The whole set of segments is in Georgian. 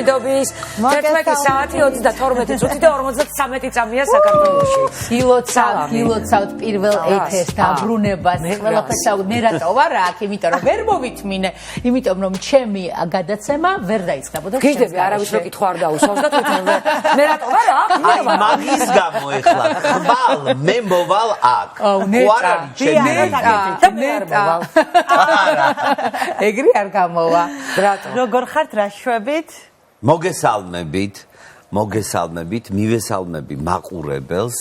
მშვიდობის 11 საათი 32 წუთი და 53 წამია საქართველოში. გილოცავთ პირველ ეთერს დაბრუნებას. ყველაფერს მე რატო ვარ აქ, იმიტომ რომ ვერ მოვითმინე, იმიტომ რომ ჩემი გადაცემა ვერ დაიწყებოდა. გიждები, არავის რო კითხვა არ დაუსვავს და თვითონ მე რატო ვარ აქ? აი მაგის გამო ეხლა ხვალ მე მოვალ აქ. არ არის ჩემი და მე არ მოვალ. ეგრე არ გამოვა. როგორ ხართ, რა შვებით? მოგესალმებით, მივესალმები მაყურებელს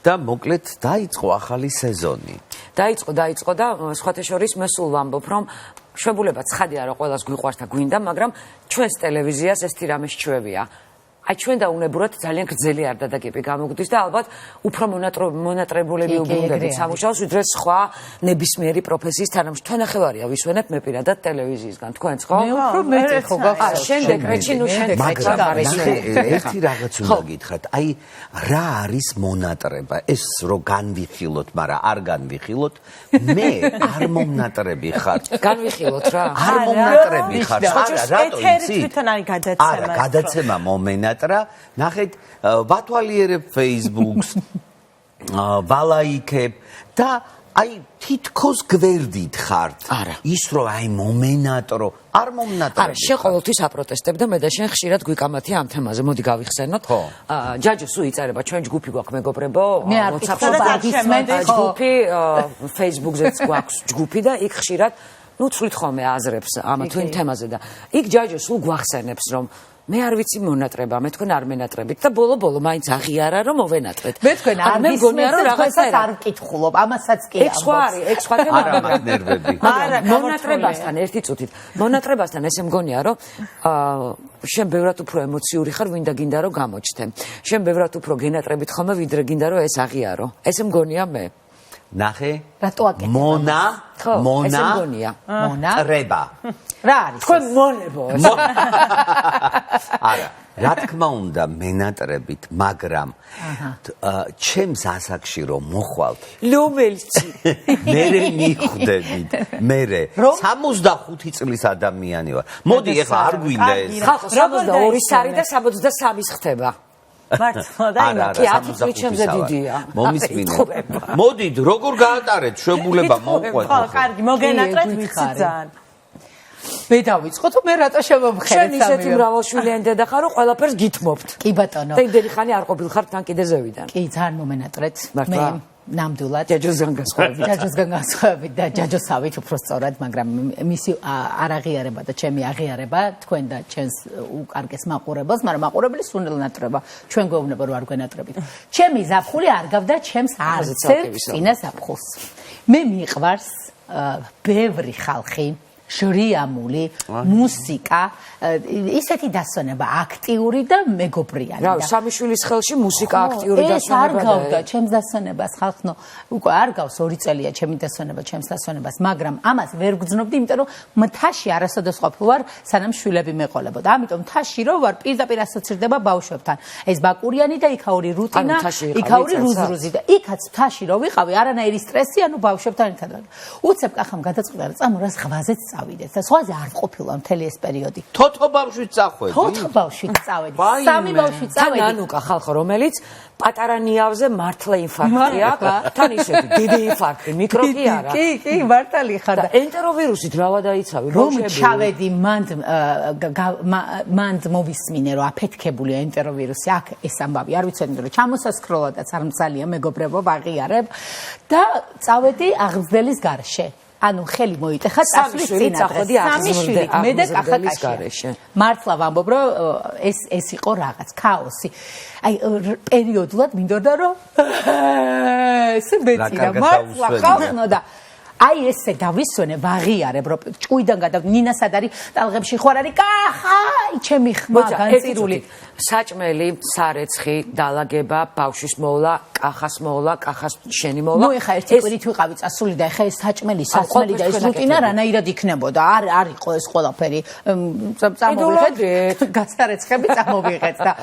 და მოკლედ დაიწყო ახალი სეზონი. დაიწყო და სხვათა შორის მე სულ ვამბობ, რომ შვებულება ცხადია რომ ყველას გვიყვარს და გვინდა, მაგრამ ჩვენს ტელევიზიას ეს თირამე სჩვევია. აი ჩვენ და უნებურად ძალიან გრძელი არ დადაგები გამოგვდის და ალბათ უფრო მონატრებულები უბრუნდებით სამუშაოს, ვიდრე სხვა ნებისმიერი პროფესიის თანამშრომლები. თქვენ ნახევარია ვისვენებ მე პირადად ტელევიზიისგან, თქვენც ხო? მე უფრო მეტი ხო გახსოვს. შემდეგ რეჩი ნუ შენ ერთი რაღაც უნდა გითხრათ. აი რა არის მონატრება? ეს რო განვიხილოთ, მაგრამ არ განვიხილოთ, მე არ მომნატრები ხარ. განვიხილოთ რა. არ მომნატრები ხარ. რატო იცი? თვითონ არის გადაცემა. არა, გადაცემა მომენა ნახეთ, ვათვალიერებ Facebook-ს, ვალაიქებ და აი თითქოს გვერდით ხართ. ის რომ აი მომენატრო, არ მომნატრები. არა, შენ ყოველთვის აპროტესტებ და მე და შენ ხშირად გვიკამათია ამ თემაზე. მოდი გავიხსენოთ. ჯაჯო სულ იწერება, ჩვენ ჯგუფი გვაქვს მეგობრებო, ჯგუფი, Facebook-ზეც გვაქვს ჯგუფი და იქ ხშირად ნუ ცვლით ხოლმე აზრებს ამ თუ იმ თემაზე და იქ ჯაჯო სულ გვახსენებს რომ მე არ ვიცი მონატრება, მე თქვენ არ მენატრებით და ბოლო მაინც აღიარა რომ მოვენატრეთ. მე თქვენ არ მისმენთ და თქვენსაც არ ვკითხულობ, ამასაც კი ამბობ. ეგ სხვა თემა. არა ნერვები. მონატრებასთან ერთი წუთით. მონატრებასთან ესე მგონია რომ შენ ბევრად უფრო ემოციური ხარ, ვინდა გინდა რომ გამოჩნდე. შენ ბევრად უფრო გენატრებით ხოლმე, ვიდრე გინდა რომ ეს აღიარო. ესე მგონია მე. ნახე. რატო აკეთებ? მონატრება. რა არის? თქვენ მონებო. არა, რა თქმა უნდა მენატრებით, მაგრამ ჩემს ასაკში რომ მოხვალთ. ლომელცი. მერე მიხვდებით. მერე 65 წლის ადამიანი ვარ. მოდი ეხლა არ გვინდა ეს. 62 სარი და 63-ის ხდება. მართლა და კი 10 წელი ჩემზე დიდია. მომისმინე. მოდით, როგორ გაატარეთ შვებულება მოუყვეთ. ხო, კარგი, მოგენატრეთ ვიცი ძალიან. მე დავიწყო თუ მე რატო შემომხედე შენ ისეთი მრავალშვილიანი დედა ხარ რომ ყველაფერს გითმობთ. კი ბატონო. და იმდენი ხანი არ ყოფილხარ თან კიდე ზევიდან. კი ძალიან მომენატრეთ. მე ნამდვილად ჯაჯოსგან გასხვავებით და ჯაჯოსავით უფრო სწორად, მაგრამ მისი არ აღიარება და ჩემი აღიარება თქვენ და ჩემს უკარგეს მაყურებელს, მაგრამ მაყურებელი სულ ნატრება. ჩვენ გვეუბნება რომ არ გვენატრებით. ჩემი ზაფხული არ გავდა ჩემს არცერთ წინა ზაფხულს. მე მიყვარს ბევრი ხალხი, ჟრიამული მუსიკა, ისეთი დასვენება აქტიური და მეგობრიანი. რა, სამი შვილის ხელში მუსიკა აქტიური დასვენება. ეს არ გავდა ჩემს დასვენებას ხალხნო, უკვე არ გავს 2 წელია ჩემი დასვენება, ჩემს დასვენებას, მაგრამ ამას ვერ გძნობდი, იმიტომ რომ მთაში არასოდეს ყოფილ ვარ, სანამ შვილები მეყოლებოდა. ამიტომ მთაში რო ვარ, პირდაპირ ასოცირდება ბავშვებთან. ეს ბაკურიანი და იქაური რუტინა, იქაური რუზრუზი და იქაც მთაში რო ვიყავი, არანაირი სტრესი, ანუ ბავშვებთან ერთად. უცებ კახამ გადაწყვიტა რომ წამორას ღვაზეც წავიდეთ და სხვაზე არ ყოფილა მთელი ეს პერიოდი. თოთხო ბავშვით წახვედი. თოთხო ბავშვით წავედი. სამი ბავშვით წავედი. ნანუკა ხალხო, რომელიც პატარა ნიავზე მართლა ინფარქტი აქვს. თან ისეთი დიდი ინფარქტი, მიკროკი არა. კი, მართალი ხარ და ენტეროვირუსით რავა დაიცავი, რომ ჩავედი მანდ მოვისმინე რომ აფეთქებულია ენტეროვირუსი, აქ ეს ამბავი არ ვიცოდი რომ ჩამოსასკროლადაც არ მცალია მეგობრებო, ვაღიარებ და წავედი აღზრდელის გარშე. ანუ ხელი მოიტეხა წასვლის წინადრე. სამი შვილი, მე და კახაკაში. მართლა ვამბობ, რომ ეს იყო რაღაც ქაოსი. აი პერიოდულად მინდოდა რომ ესე მეცირა მართლა ხალხნო და აი ესე დავისვენე, ვაღიარებ, რომ ჭუიდან გადავ ნინასად არის ტალღებში ხوار არის კახა, ჩემი ხმა განწირული. საჭმელი, სარეცხი, დალაგება, ბავშვის მოვლა, კახას მოვლა, კახას შენი მოვლა. ნუ ეხა ერთი კვირით ვიყავი წასული და ეხა ეს საჭმელი, სასმელი და ეს რუტინა რანაირად იქნებოდა. არ იყო ეს ყველაფერი. წამოვიღეთ, გასარეცხები წამოვიღეთ და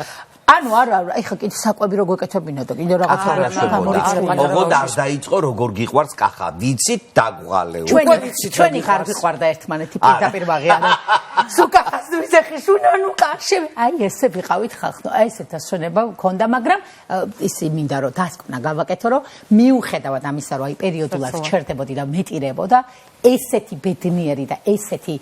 ანუ არა, ეხა კიდე საკვები რო გვეკეთებინა და კიდე რაღაცა გამორიცხება. ოღონდ არ დაიწყო როგორ გიყვარს კახა. ვიცით დაგვალეო. ჩვენი ხარ გიყვარდა ერთმანეთი პირდაპირ ვაღიარებ. სულ კახას ვიზახის უნანუ კარში. აი ესე ვიყავით ხალხო. აი ესეთ დასვენება მქონდა, მაგრამ ისი მინდა რომ დასკვნა გავაკეთო, რომ მიუხედავად ამისა, რომ აი პერიოდულად ჩერდებოდი და მეტირებოდა, ესეთი ბედნიერი და ესეთი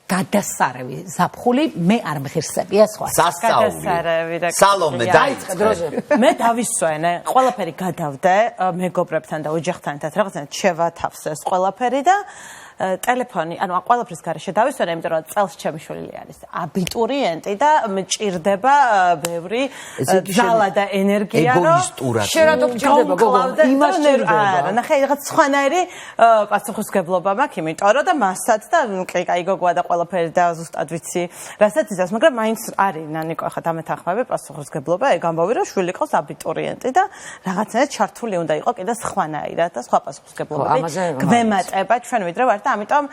გადასარევი ზაფხული მე არ მღირსებია სხვა. გადასარევი და სალომე დაიწყე დროზე. მე დავისვენე, ყველაფერი გადავდე მეგობრებთან და ოჯახთან ერთად რაღაცნაირად შევათავსე ეს ყველაფერი და ტელეფონი, ანუ ყველაფრის გარეშე დავისვენე, იმიტომ რომ წელს ჩემი შვილი არის აბიტურიენტი და მჭირდება ბევრი ძალა და ენერგია, რომ ეგოისტურად შენ რატო გჭირდება გოგო? იმას ჭირდება. არა, ნახე, რაღაც სხვანაირი პასუხისგებლობა მაქვს, იმიტომ რომ და მასაც და კაი გოგოა და ყველაფერი და ზუსტად ვიცი, რასაც იცავს, მაგრამ მაინც არის ნანიკო ახლა დამეთანხმები პასუხისგებლობა, ეგ ამბავი რომ შვილი ყავს აბიტურიენტი და რაღაცნაირად ჩართული უნდა იყო კიდე სხვანაირად და სხვა პასუხისგებლობები გვემატება ჩვენ ვიდრე ვარ და ამიტომ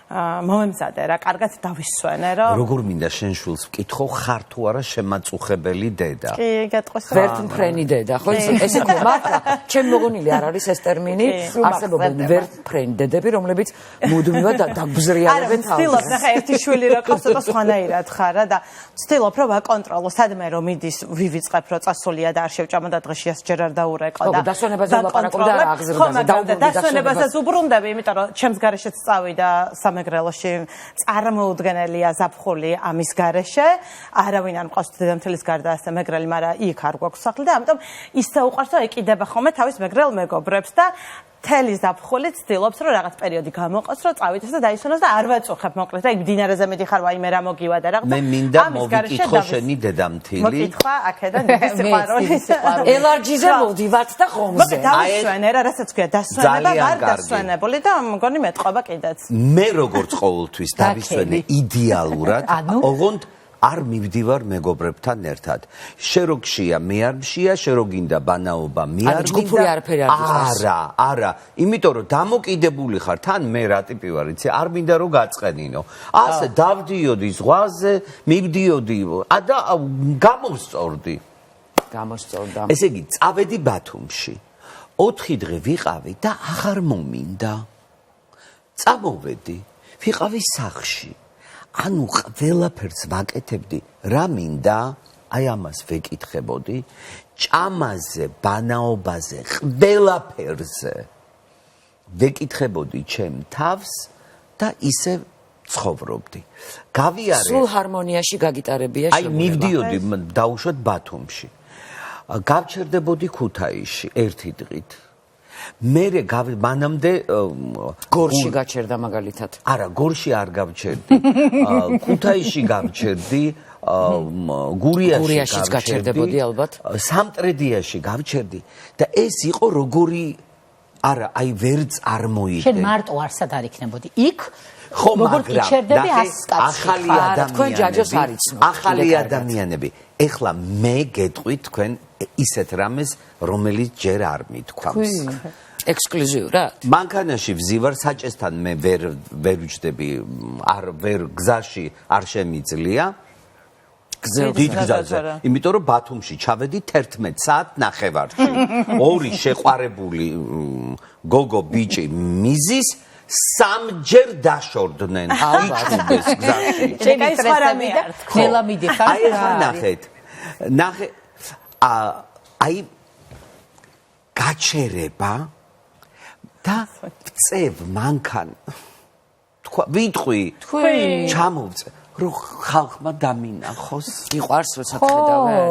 მომემზადე რა, კარგად დავისვენე რომ როგორ მინდა შენ შვილს ვკითხო, ხარ თუ არა შემაწუხებელი დედა? კი, გეტყვის რა. ვერტმფრენი დედა, ხო? ესე ხო, მართლა, ჩემი მოგონილი არ არის ეს ტერმინი, არსებობენ ვერტმფრენი დედები, რომლებიც მუდმივად დაგბზრიალებენ თავს. ვცდილობ, ნახე, ერთი შვილი რო ყავს, ცოტა სხვანაირად ხარა და ვცდილობ რომ ვაკონტროლო, სადმე რომ მიდის, ვივიწყებ რომ წასულია და არ შევჭამა და დღეში ასჯერ არ დაურეკო და დასვენებაზე ვლაპარაკობ და აღზრდაზე. დასვენებასაც უბრუნდები, იმიტომ რომ ჩემს გარეშეც წავიდა სამეგრელოში წარმოუდგენელია ზაფხული ამის გარეშე, არავინ არ მყავს დედამთილის გარდა ასე მეგრელი, მაგრამ იქ არ გვაქვს სახლი და ამიტომ ისე უყვარს რომ ეკიდება ხოლმე თავის მეგრელ მეგობრებს და თელი ზაფხული ცდილობს რომ რაღაც პერიოდი გამოყოს რომ წავითეს და დაისვენოს და არ ვაწუხებ მოკლედ და იქ მდინარეზე მიდიხარ ვაიმე რა მოგივა და რაღაც მე მინდა მოვიკითხო შენი დედამთილი მოკითხვა აქედან დიდი სიყვარული ელარჯიზე მოვდივართ და ხომზე დავისვენე რა რასაც ქვია დასვენება ვარ დასვენებული და მგონი მეტყობა კიდეც მე როგორც ყოველთვის დავისვენე იდეალურად ოღონდ არ მივდივარ მეგობრებთან ერთად. შე რო გშია, მე არ მშია, შე რო გინდა ბანაობა, მე არ გინდა. არა, იმიტომ რომ დამოკიდებული ხარ, თან მე რა ტიპი ვარ, იცი, არ მინდა რომ გაწყენინო. ასე დავდიოდი ზღვაზე, მივდიოდი და გამოვსწორდი. გამოსწორდა. ესე იგი, წავედი ბათუმში. 4 დღე ვიყავი და აღარ მომინდა. წამოვედი, ვიყავი სახლში. ანუ ყველაფერს ვაკეთებდი, რა მინდა, აი ამას ვეკითხებოდი, ჭამაზე, ბანაობაზე, ყველაფერზე. ვეკითხებოდი ჩემ თავს და ისე ცხოვრობდი. გავიარე. სულ ჰარმონიაში გაგიტარებია აი მივდიოდი დაუშვათ ბათუმში. გავჩერდებოდი ქუთაისში ერთი დღით. მერე მანამდე გორში გაჩერდა მაგალითად. არა, გორში არ გავჩერდი. ქუთაისში გავჩერდი, გურიაშიც გაჩერდებოდი ალბათ. სამტრედიაში გავჩერდი და ეს იყო როგორი არა, აი ვერ წარმოიდგე. შენ მარტო არსად არ იქნებოდი. იქ ხო, როგორ გიჩერდები ახალი ადამიანები. ახალი ადამიანები. ეხლა მე გეტყვით თქვენ ისეთ რამეს, რომელიც ჯერ არ მithქვამს. ექსკლუზიურად. მანქანაში ვზივარ, საჭესთან მე ვერ ვიჯდები, ვერ გზაში არ შემიძლია. დიდ გზაზე. იმიტომ რომ ბათუმში ჩავედი 11 საათ ნახევარში. ორი შეყვარებული გოგო ბიჭი მიზის სამჯერ დაშორდნენ იჭუბეს გზაში. შენ ის ხარამი და ნელა მიდიხარ. აი ახლა ნახე აი გაჩერება და წევ მანქან თქვა ვიტყვი ჩამოვწე რომ ხალხმა დამინახოს იყვარს როცა ხედავენ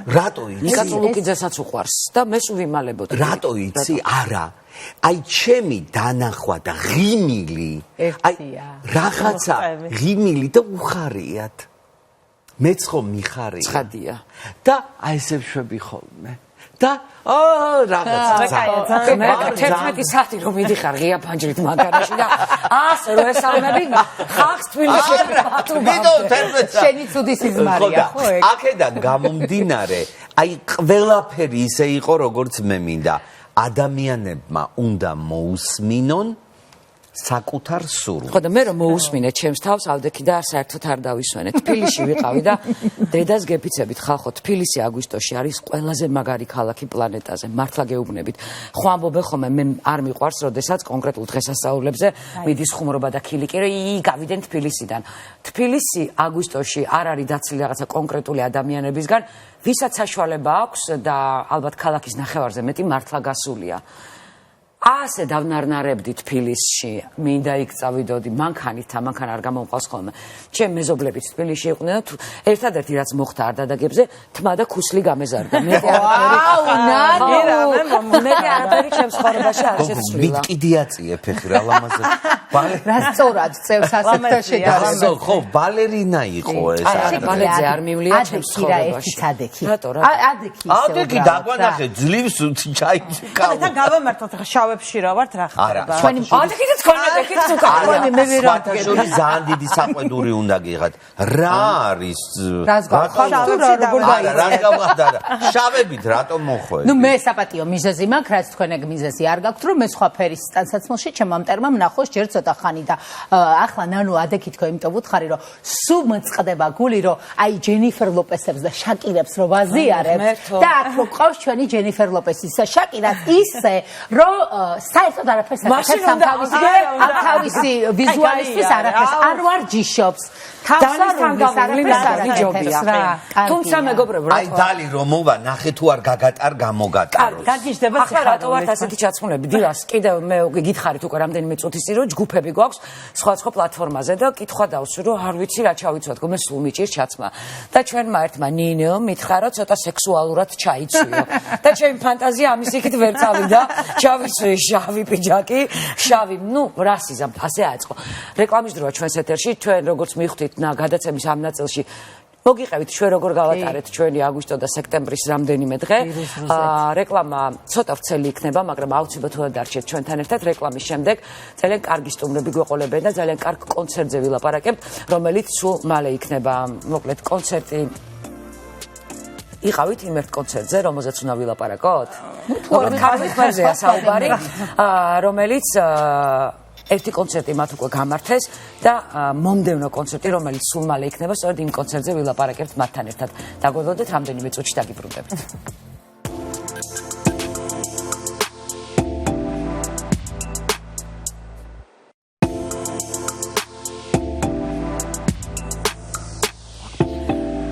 რატო იცი ნიკა ლუკიძესაც უყვარს და მე სულ ვიმალებოდი რატო იცი არა აი ჩემი დანახვა და ღიმილი აი რაღაცა ღიმილი და უხარიათ მეც ხომ მიხარია ცხადია და აი ესე ვშვები ხოლმე და რაღაცა მე 11 საათი რომ მიდიხარ ღია ფანჯრით მანქანაში და ასე რომ ესალმები ხალხს თბილისში შენი ცუდი სიზმარია ხო ეგ აქედან გამომდინარე აი ყველაფერი ისე იყო როგორც მე მინდა ადამიანებმა უნდა მოусმინონ საკუთარ სურვილს. ხო და მე რომ მოусმინე ჩემს თავს ავდექი და საერთოდ არ დავისვენე. თბილისში ვიყავი და დედას გეფიცებით ხალხო, თბილისი აგვისტოში არის ყველაზე მაგარი ქალაქი პლანეტაზე. მართლა გეუბნებით. ხო ამბობენ ხოლმე მე არ მიყვარს, როდესაც კონკრეტულ დღესასწაულებზე მიდის ხუმრობა და ქილიკი, რომ გავიდენ თბილისიდან. თბილისი აგვისტოში არ არის დაცილი რაღაცა კონკრეტული ადამიანებისგან, ვისაც საშუალება აქვს და ალბათ ქალაქის ნახევარზე მეტი მართლა გასულია. ასე დავნარნარებდი თბილისში, მინდა იქ წავიდოდი, მანქანით არ გამომყავს ხოლმე. ჩემ მეზობლებიც თბილისში იყვნენ და ერთადერთი რაც მოხდა არ დადაგებზე, თმა და ქუსლი გამეზარდა. მეტი არაფერი ჩემს ცხოვრებაში არ შეცვლილა. მიტკიდიაწიე ფეხი რა ლამაზად. რა სწორად წევს ასეთ შედარებას. ხო, ბალერინა იყო ეს. ბალეტზე არ მივლია ჩემს ცხოვრებაში. ადექი. რატო რა? ადექი დაგვანახე, ძლივს ჩაიქა. და გავამართოთ შავებში რა ვართ რა ხდება. ადექით თქვენ ეხით უკავია. მე ვერ ვარ. შორის ძალიან დიდი საყვედური უნდა გიღათ. რა არის? რას გავხსნა როგორ რა გავხდა? შავებით რატომ მოხვე? ნუ მე საპატიო მიზეზი მაქვს, რაც თქვენ ეგ მიზეზი არ გაქვთ, რომ მე სხვა ფერის სტანსაცმელში ჩემ მამტერმა ნახოს ჯერ ცოტა ხანი და ახლა ნანუ ადექი თქვენ იმიტომ ვუთხარი, რომ სულ მწყდება გული, რომ აი ჯენიფერ ლოპესებს და შაკირებს რო ვაზიარებ და აქ რო ყავს ჩვენი ჯენიფერ ლოპესის და შაკირას ისე, რომ საერთოდ არაფერს აკეთებს ამ თავისი ვიზუალისტვის არაფერს არ ვარჯიშობს. თუმცა მეგობრებო, აი დალი რომ მოვა, ნახე თუ არ გაგატარ გამოგატაროს. გაგიჟდება ახლა რატო ვართ ასეთი ჩაცმულები? დილას კიდევ მე გითხარით უკვე რამდენიმე წუთის წინ, რომ ჯგუფები გვაქვს სხვა პლატფორმაზე და კითხვა დავსვი, რომ არ ვიცი რა ჩავიცვათ, მე სულ მიჭირს ჩაცმა. და ჩვენმა ერთმა ნინო მითხრა, რომ ცოტა სექსუალურად ჩაიცვიო. და ჩემი ფანტაზია ამის იქით ვერ წავიდა. ჩავიცვი შავი პიჯაკი, შავი, ნუ რა სიზამ, ასე აწყო. რეკლამის დროა ჩვენს ეთერში, ჩვენ როგორც მივხვდით გადაცემის ამ ნაწილში მოგიყევით ჩვენ როგორ გავატარეთ ჩვენი აგვისტო და სექტემბრის რამდენიმე დღე. რეკლამა ცოტა ვრცელი იქნება, მაგრამ აუცილებლად დარჩეთ ჩვენთან ერთად. რეკლამის შემდეგ ძალიან კარგი სტუმრები გვეყოლებენ და ძალიან კარგ კონცერტზე ვილაპარაკებთ, რომელიც სულ მალე იქნება. მოკლედ კონცერტი იყავით იმ ერთ კონცერტზე, რომელზეც უნდა ვილაპარაკოთ? მოკლედ ქართული ხმებზეა საუბარი, რომელიც ერთი კონცერტი მათ უკვე გამართეს და მომდევნო კონცერტი, რომელიც სულ მალე იქნება, სწორედ იმ კონცერტზე ვილაპარაკებთ მათთან ერთად. დაგვეგოდეთ რამდენიმე წუთში დაგიბრუნდებთ.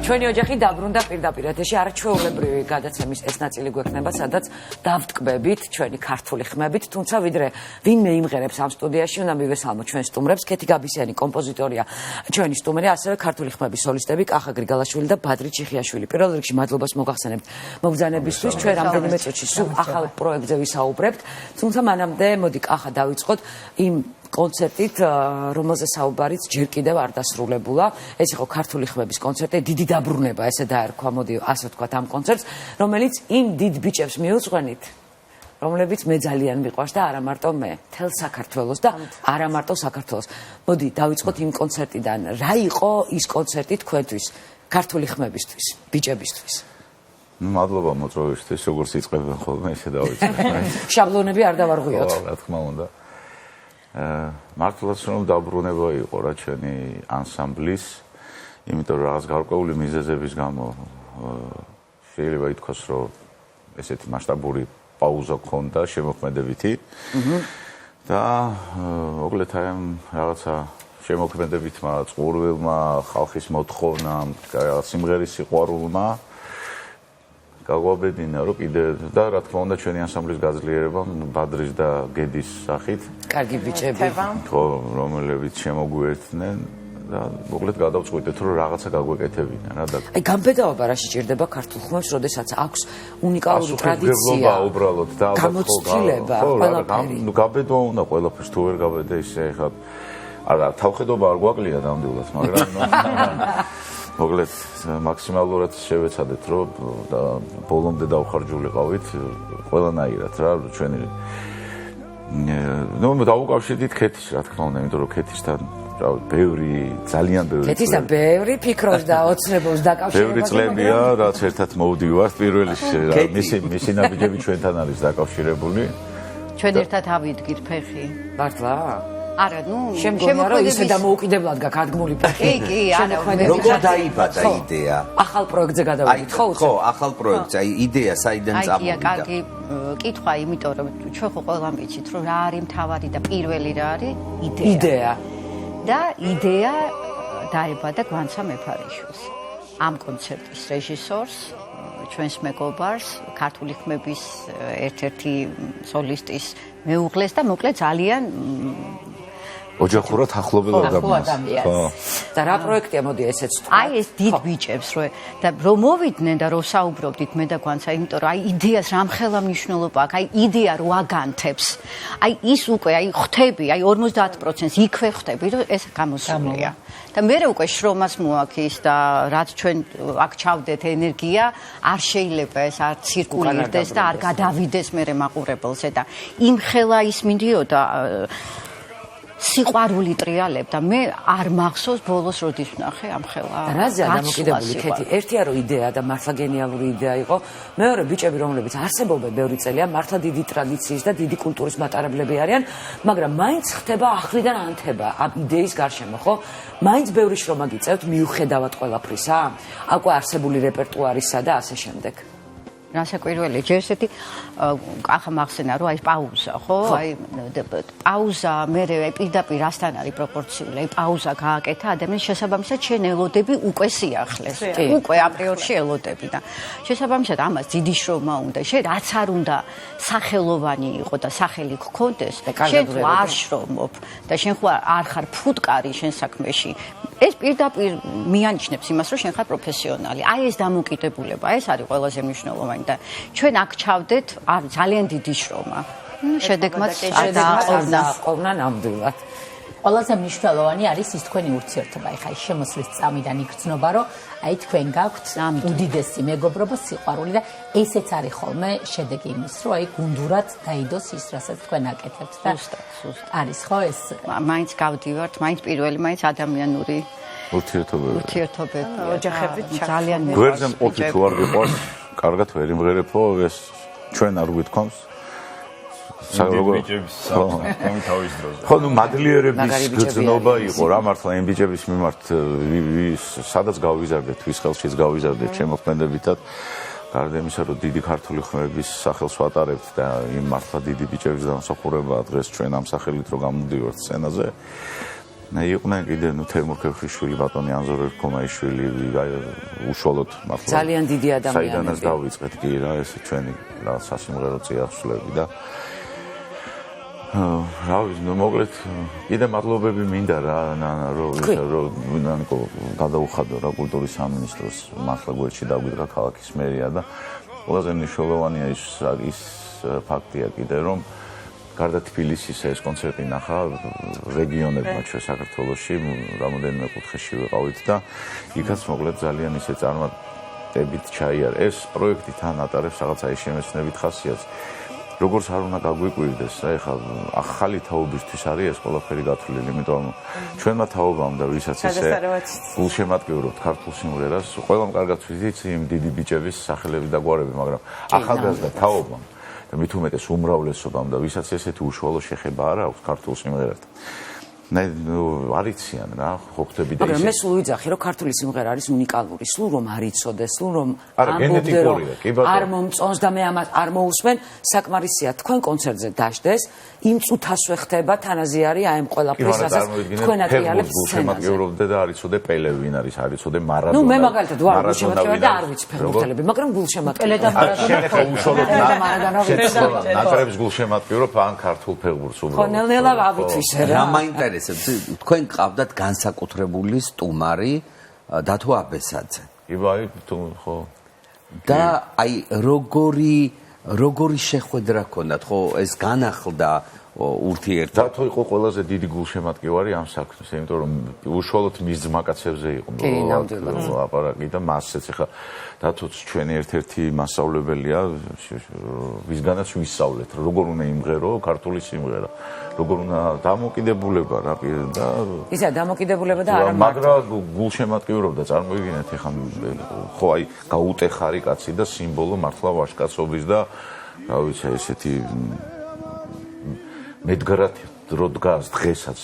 ჩვენი ოჯახი დაბრუნდა პირდაპირ ეთერში, არაჩვეულებრივი გადაცემის ეს ნაწილი გვექნება, სადაც დავტკბებით ჩვენი ქართული ხმებით, თუმცა ვიდრე ვინმე იმღერებს ამ სტუდიაში, უნდა მივესალმოთ ჩვენ სტუმრებს. კეთი გაბისიანი კომპოზიტორია ჩვენი სტუმრია, ასევე ქართული ხმების სოლისტები კახა გრიგალაშვილი და ბადრი ჩიხიაშვილი. პირველ რიგში მადლობას მოგახსენებთ მოგზანებისთვის. ჩვენ რამდენიმე წუთში სულ ახალ პროექტზე ვისაუბრებთ, თუმცა მანამდე მოდი კახა დავიწყოთ იმ კონცერტით, რომელზე საუბარიც ჯერ კიდევ არ დასრულებულა. ეს იყო ქართული ხმების კონცერტი, დიდი დაბრუნება, ესე დაერქვა, მოდი ასე ვთქვათ ამ კონცერტს, რომელიც იმ დიდ ბიჭებს მიუძღვენით, რომლებიც მე ძალიან მიყვარს და არა მარტო მე, მთელ საქართველოს და არა მარტო საქართველოს. მოდი დავიწყოთ იმ კონცერტიდან. რა იყო ის კონცერტი თქვენთვის, ქართული ხმებისთვის, ბიჭებისთვის? მადლობა მოწვევისთვის, როგორც იწყებენ ხოლმე, ესე დავიწყებ. შაბლონები არ დავარღვიოთ. რა თქმა უნდა. მართლაც რომ დაბრუნება იყო რა ჩვენი ანსამბლის, იმიტომ რომ რაღაც გარკვეული მიზეზების გამო შეიძლება ითქვას, რომ ესეთი მასშტაბური პაუზა ქონდა შემოქმედებითი. და მოკლედ აი ამ რაღაცა შემოქმედებითმა წყურვილმა, ხალხის მოთხოვნამ, რაღაც სიმღერის სიყვარულმა გაგვაბედინა, რომ კიდე და რა თქმა უნდა ჩვენი ანსამბლის გაძლიერება ბადრის და გედის სახით. კარგი ბიჭები. ხო, რომლებიც შემოგვიერთდნენ და მოკლედ გადავწყვიტეთ, რომ რაღაცა გაგვეკეთებინა რა და აი გამბედაობა რა შეჭირდება ქართულ ხმებს, როდესაც აქვს უნიკალური ტრადიცია. უბრალოდ და გამოცდილება, ყველაფერი. ნუ გაბედვა უნდა ყველაფერს თუ ვერ გაბედე ისე ხა არა, თავხედობა არ გვაკლია ნამდვილად, მაგრამ მოკლედ მაქსიმალურად შევეცადეთ, რომ და ბოლომდე დავხარჯულიყავით ყველანაირად რა ჩვენი ნუ დავუკავშირდით ქეთის, რა თქმა უნდა, იმიტომ რომ ქეთისთან ბევრი, ძალიან ბევრი. ქეთისა ბევრი ფიქრობს და ოცნებობს დაკავშირებას. ბევრი წლებია, რაც ერთად მოვდივართ პირველ რიგში, მისი ნაბიჯები ჩვენთან არის დაკავშირებული. ჩვენ ერთად ავიდგით ფეხი. მართლა? არა, ნუ შემდგომი რომ ისე დამოუკიდებლად გაქადგმული კი, კი, არა, როგორ დაიბადა იდეა? ახალ პროექტზე გადავიდეთ, ხო? ხო, ახალ პროექტზე, აი იდეა საიდან წამოვიდა? აი, კარგი კითხვა, იმიტომ რომ ჩვენ ხო ყველამ ვიცით, რომ რა არის მთავარი და პირველი რა არის? იდეა. და იდეა დაიბადა გვანცა მეფარიშვილს. ამ კონცერტის რეჟისორს, ჩვენს მეგობარს, ქართული ხმების ერთ-ერთი სოლისტის მეუღლეს და მოკლედ ძალიან ოჯახურად ახლობელ ადამიანს. ხო. და რა პროექტია, მოდი ესეც თქვა. აი ეს დიდ ბიჭებს და რომ მოვიდნენ და რომ საუბრობდით მე და გვანცა, იმიტომ რომ აი იდეას რამხელა მნიშვნელობა აქვს, აი იდეა რო აგანთებს. აი ის უკვე აი ხვდები, აი 50%-ს იქვე ხვდები, რომ ეს გამოსულია. და მე უკვე შრომას მოაქის და რაც ჩვენ აქ ჩავდეთ ენერგია, არ შეიძლება ეს არ ცირკულირდეს და არ გადავიდეს მე მაყურებელზე და იმ ხელა ის მინდიოდა სიყვარული ტრიალებდა მე არ მახსოვს ბოლოს როდის ვნახე ამ ხელა. რაზე დამოკიდებული ქეთი? ერთია რომ იდეა და მართლა გენიალური იდეა იყო. მეორე ბიჭები რომლებიც არსებობენ ბევრი წელია, მართლა დიდი ტრადიციის და დიდი კულტურის მატარებლები არიან, მაგრამ მაინც ხდება ახლიდან ანთება ამ იდეის გარშემო, ხო? მაინც ბევრი შრომა გიწევთ მიუხედავად ყველაფრისა, აკვე არსებული რეპერტუარისა და ასე შემდეგ. რასაკვირველი ჯერ ესეთი ახლა მახსენა რომ აი პაუზა ხო აი პაუზა მე პირდაპირ რასთან არის პროპორციული აი პაუზა გააკეთა ადამიანის შესაბამისად შენ ელოდები უკვე სიახლეს უკვე აპრიორში ელოდები და შესაბამისად ამას დიდი შრომა უნდა შენ რაც არ უნდა სახელოვანი იყო და სახელი გქონდეს შენ ხო არ შრომობ და შენ ხო არ ხარ ფუტკარი შენ საქმეში ეს პირდაპირ მიანიშნებს იმას რომ შენ ხარ პროფესიონალი აი ეს დამოკიდებულება ეს არის ყველაზე მნიშვნელოვანი და ჩვენ აქ ჩავდეთ არ ძალიან დიდი შრომა. შედეგმაც დააყოვნა ნამდვილად. ყველაზე მნიშვნელოვანი არის ის თქვენი ურთიერთობა. ეხლა ის შემოსვლის წამიდან იგრძნობა, რომ აი თქვენ გაქვთ უდიდესი მეგობრობა, სიყვარული და ესეც არის ხოლმე შედეგი იმის, რომ აი გუნდურად დაიდოს ის, რასაც თქვენ აკეთებთ და არის ხო ეს მაინც გავდივართ, მაინც პირველი, მაინც ადამიანური ურთიერთობები. ოჯახები ძალიან გვერდზე მყოფი თუ არ გიყვარს კარგად ვერ იმღერებო ეს ჩვენ არ გვითქვამს ხო ნუ მადლიერების გრძნობა იყო რა მართლა იმ ბიჭების მიმართ სადაც გავიზარდეთ ვის ხელშიც გავიზარდეთ შემოქმედებითად გარდა იმისა რომ დიდი ქართული ხმების სახელს ვატარებთ და იმ მართლა დიდი ბიჭების დამსახურებაა დღეს ჩვენ ამ სახელით რომ გამოდივართ სცენაზე იყვნენ კიდე თემურ ქეხვიშვილი ბატონი ანზორ ერქომაიშვილი უშუალოდ მართლა ძალიან დიდი ადამიანები საიდანაც დავიწყეთ კი რა ეს ჩვენი რა სასიმღერო წიაღსვლები და რა ვიცი ნუ მოკლედ კიდე მადლობები მინდა რა რომ გადაუხადო რა კულტურის სამინისტროს მართლა გვერდში დაგვიდგა ქალაქის მერია და ყველაზე მნიშვნელოვანია ის ფაქტია კიდე რომ გარდა თბილისის ეს კონცერტი ნახა რეგიონებმა ჩვენ საქართველოში რამოდენიმე კუთხეში ვიყავით და იქაც მოკლედ ძალიან ისე წარმატებით ჩაიარა ეს პროექტი თან ატარებს რაღაცა ის შემეცნებით ხასიათს როგორც არ უნდა გაგვიკვირდეს ეხლა ახალი თაობისთვის არის ეს ყველაფერი გათვლილი იმიტომ რომ ჩვენმა თაობამ და ვისაც ესე გულშემატკივრობთ ქართულ სიმღერას ყველამ კარგად ვიცით იმ დიდი ბიჭების სახელები და გვარები მაგრამ ახალგაზრდა თაობამ და მით უმეტეს უმრავლესობამ და ვისაც ესეთი უშუალო შეხება არ აქვს ქართულ სიმღერასთან. არ იციან რა, ხო ხდები და ისე. მაგრამ მე სულ ვიძახი რომ ქართული სიმღერა არის უნიკალური, სულ რომ არ იცოდეს, სულ რომ არ მომწონს და მე ამას არ მოусმენ, საკმარისია თქვენ კონცერტზე დაждდეს, იმ წუთასვე ხდება თანაზიარი აი ამ ყველაფრის, რასაც თქვენ აკიალებთ სცენაზე. და არ იცოდე პელე ვინ არის, არ იცოდე მარადონა. ნუ მე მაგალითად ვარ გულშემატკივარი და არ ვიცი ფეხბურთელები, მაგრამ გულშემატკივარი და მარადონა. ნაკრებს გულშემატკივრობ ან ქართულ ფეხბურთს უბრალოდ. ხო ნელ-ნელა ავიცვის რა. რა მაინტერესებს თქვენ ყავდათ განსაკუთრებული სტუმარი დათო აბესაძე. იბაი ხო. და აი როგორი შეხვედრა ქონდათ ხო ეს განახლდა ურთიერთობა. დათო იყო ყველაზე დიდი გულშემატკივარი ამ საქმეს, იმიტომ რომ უშუალოდ მის ძმაკაცებზე იყო აპარაკი და მასეც ახლა დათოც ჩვენი ერთ-ერთი მასწავლებელია, ვისგანაც ვისწავლეთ, როგორ უნდა იმღერო ქართული სიმღერა, როგორ უნდა დამოკიდებულება რა და ისა დამოკიდებულება და არა მაგრამ გულშემატკივრობდა წარმოიდგინეთ ახლა ხო აი გაუტეხარი კაცი და სიმბოლო მართლა ვაჟკაცობის და რა ვიცი ესეთი მედგრად დრო დგას დღესაც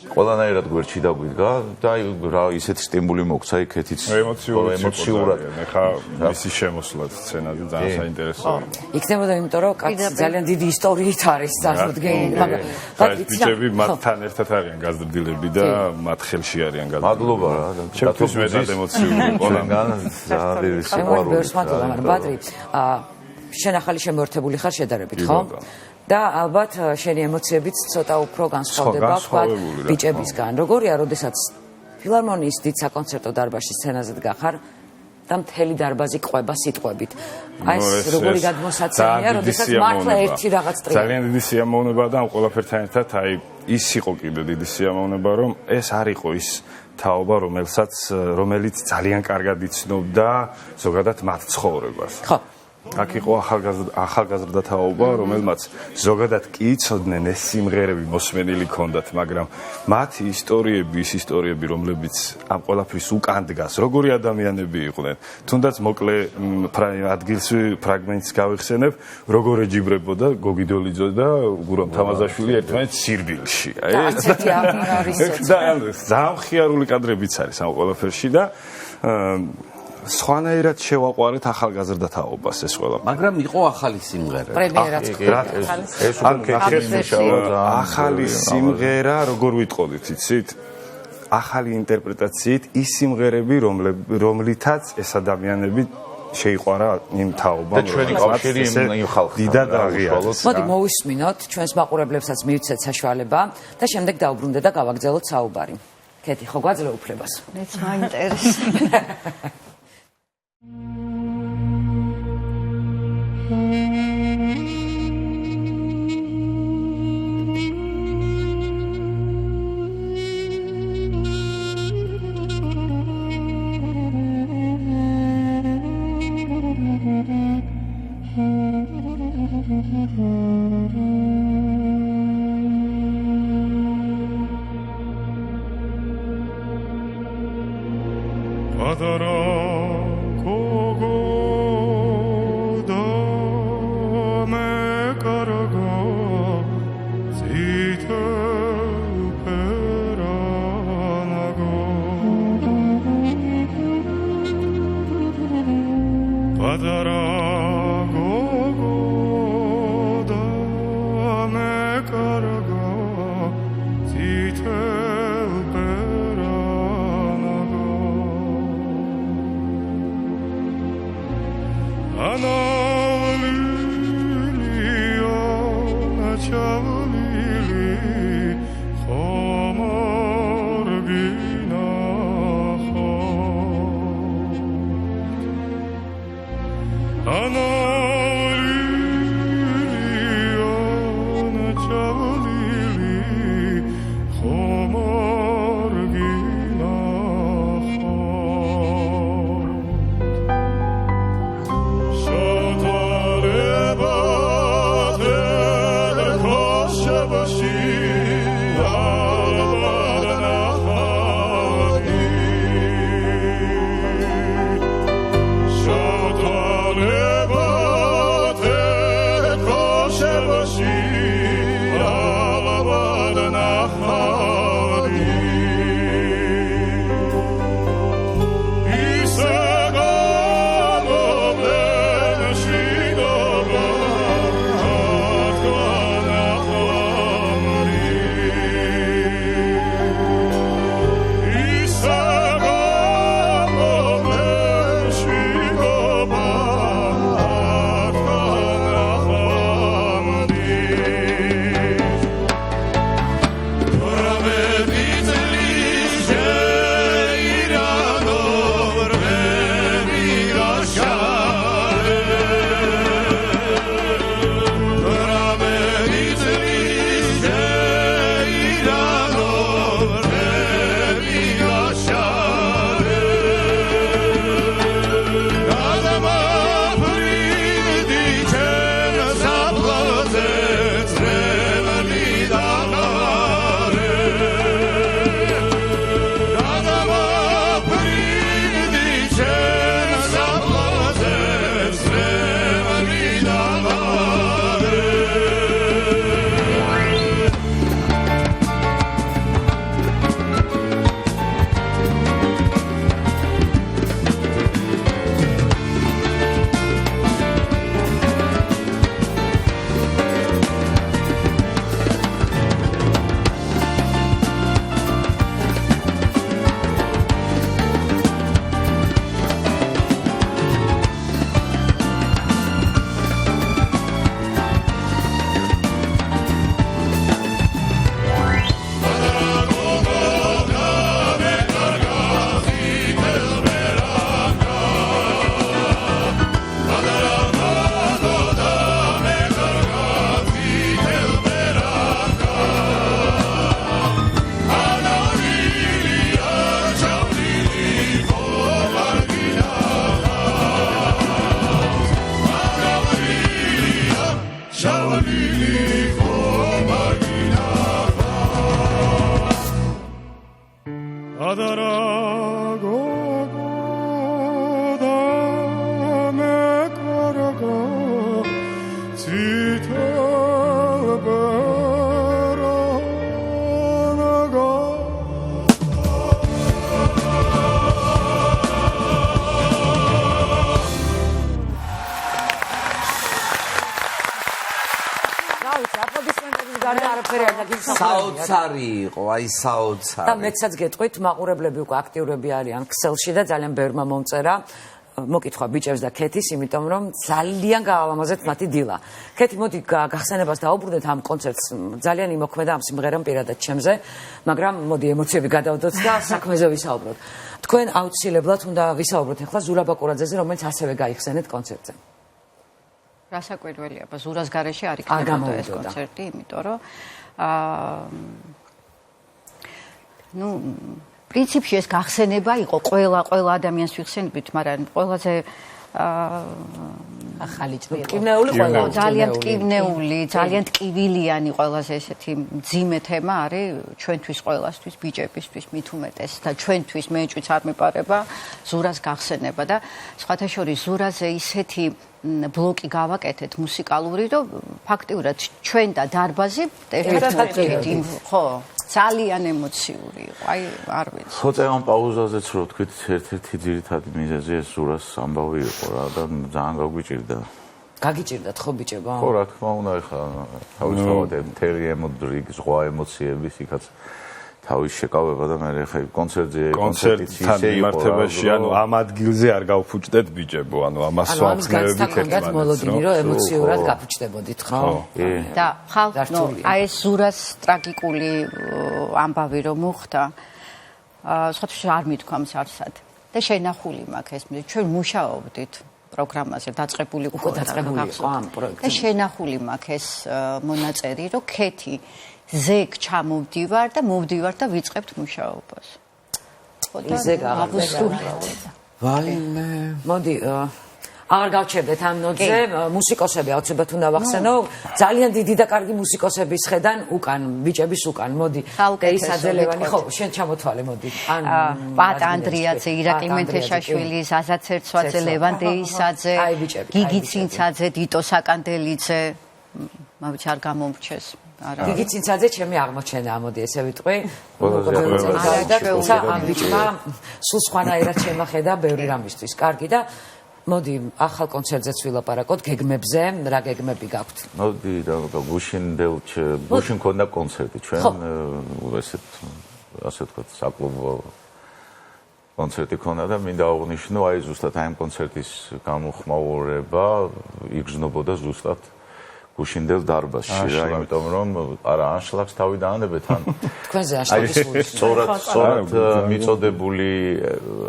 ყველანაირად გვერდში დაგვიდგა და რა ისეთი სტიმული მოგცა იქეთიც ემოციურად ეხა მისი შემოსვლაც სცენაზე ძალიან საინტერესოა იქნებოდა იმიტომ რომ კაცი ძალიან დიდი ისტორიით არის წარმოდგენილი მაგრამ ბიჭები მათთან ერთად არიან გაზრდილები და მათ ხელში არიან გაზრდილები მადლობა რა ჩემთვის მეტად ემოციური ყველგან ძალიან სიყვარული ბადრი შენ ახალი შემოერთებული ხარ შედარებით ხო და ალბათ შენი ემოციებიც ცოტა უფრო განსხვავდება ვთქვათ ბიჭებისგან როგორია როდესაც ფილარმონიის დიდ საკონცერტო დარბაზში სცენაზე დგახარ და მთელი დარბაზი ყვება სიტყვებით აი ეს როგორი გადმოსაცემია როდესაც მართლა ერთი რაღაც ტრიალია ძალიან დიდი სიამოვნება და ამ ყველაფერთან ერთად აი ის იყო კიდე დიდი სიამოვნება რომ ეს არ იყო ის თაობა რომელიც ძალიან კარგად იცნობდა ზოგადად მათ ცხოვრებას ხო აქ იყო ახალგაზრდა თაობა, რომელმაც ზოგადად კი იცოდნენ ეს სიმღერები მოსმენილი ქონდათ, მაგრამ მათი ისტორიები, რომლებიც ამ ყველაფრის უკან დგას, როგორი ადამიანები იყვნენ. თუნდაც მოკლე ადგილს ფრაგმენტს გავიხსენებ, როგორ ეჯიბრებოდა გოგი დოლიძე და გურამ თამაზაშვილი ერთმანეთს სირბილში. ძალიან მხიარული კადრებიც არის ამ ყველაფერში და სხვანაირად შევაყვარეთ ახალგაზრდა თაობას ეს ყველა. მაგრამ იყო ახალი სიმღერა. პრემიერაც ახალი სიმღერა, როგორ ვიტყოდით, იცით? ახალი ინტერპრეტაციით ის სიმღერები, რომლითაც ეს ადამიანები შეიყვარა იმ თაობამ. და ჩვენი კავშირი იმ ხალხთან დიდად აღიარეს. მოდი მოვისმინოთ, ჩვენს მაყურებლებსაც მივცეთ საშუალება და შემდეგ დავბრუნდეთ და გავაგრძელოთ საუბარი. კეთი, ხო გვაძლევ უფლებას? მეც მაინტერესებს. საოცარი იყო, აი საოცარი. და მეცაც გეტყვით, მაყურებლები უკვე აქტიურები არიან ქსელში და ძალიან ბევრმა მომწერა მოკითხვა ბიჭებს და ქეთის, იმიტომ რომ ძალიან გაალამაზეთ მათი დილა. ქეთი, მოდი გახსენებას დაუბრუნდეთ ამ კონცერტს. ძალიან იმოქმედა ამ სიმღერამ პირადად ჩემზე, მაგრამ მოდი ემოციები გადავდოთ და საქმეზე ვისაუბროთ. თქვენ აუცილებლად უნდა ვისაუბროთ ახლა ზურაბ ბაკურაძეზე, რომელიც ასევე გაიხსენეთ კონცერტზე. რასაკვირველია, ზურას გარეშე არ იქნებოდა ეს კონცერტი, იმიტომ რომ პრინციპში ეს გახსენება იყო ყველა ადამიანს ვიხსენებით, მაგრამ ყველაზე ახალი ჭრილი ტკივნეული ყველა ძალიან ტკივნეული, ძალიან ტკივილიანი ყველაზე ესეთი მძიმე თემა არის ჩვენთვის ყველასთვის, ბიჭებისთვის მით უმეტეს და ჩვენთვის მეჭვიც არ მეპარება ზურას გახსენება და სხვათა შორის ზურაზე ისეთი ბლოკი გავაკეთეთ მუსიკალური, რომ ფაქტიურად ჩვენ და დარბაზი ერთად ხო ძალიან ემოციური იყო. აი არ ვიცი. ხო, ამ პაუზაზეც რო თქვით, ერთ-ერთი ძირითადი მიზეზი ეს ზურას ამბავი იყო რა და ძალიან გაგვიჭირდა. გაგიჭირდათ ხო ბიჭებო? ხო, რა თქმა უნდა, ეხლა თავისთავად მთელი ზღვა ემოციების იქაც თავის შეკავება და მე ხე კონცერტთან მიმართებაში, ანუ ამ ადგილზე არ გავფუჭდეთ ბიჭებო, ანუ ამას ვახსნევებით ერთმანეთს, მოლოდინი რომ ემოციურად გაფუჭდებოდით, ხო? და ხალხო, აი ეს ზურას ტრაგიკული ამბავი რომ მოხდა, სხვათა არ მithქვამს არსად. და შენახული მაქვს ეს, ჩვენ მუშაობდით პროგრამაზე, დაწყებული უკვე დაწყებული იყო ამ პროექტი. და შენახული მაქვს ეს მონაწერი, რომ ქეთი ზეგ ჩამოვდივარ და მოვდივარ და ვიწყებთ მუშაობას. ზეგ აღსრულეთ. ვაიმე. მოდი, აღარ გავჩერდეთ ამ ნოტზე, მუსიკოსები აუცილებლად უნდა ვახსენო, ძალიან დიდი და კარგი მუსიკოსების ხედან უკან, ბიჭების უკან, მოდი. დეისაძე ლევანი, ხო, შენ ჩამოთვალე, მოდი. პატ ანდრიაძე, ირაკლი მენთეშაშვილი, ზაზა ცერცვაძე, ლევან დეისაძე, გიგი ცინცაძე, დიტო საკანდელიძე, მავიც არ გამომრჩეს. გიგი ცინცაძე ჩემი აღმოჩენა, მოდი ესე ვიტყვი. და ამ ბიჭმა სულ სხვანაირად შემახედა ბევრი რამისთვის. კარგი და მოდი ახალ კონცერტზეც ვილაპარაკოთ, გეგმებზე, რა გეგმები გაქვთ? მოდი და გუშინ ქონდა კონცერტი ჩვენ ასე ვთქვათ, საკლუბო კონცერტი ქონდა და მინდა აღვნიშნო, აი ზუსტად აი ამ კონცერტის გამოხმაურება იგრძნობოდა ზუსტად გუშინდელ დარბაზში რა, იმიტომ რომ არა ანშლაგს თავი დაანებეთ ან თქვენზე ანშლაგის სული სწორად მიწოდებული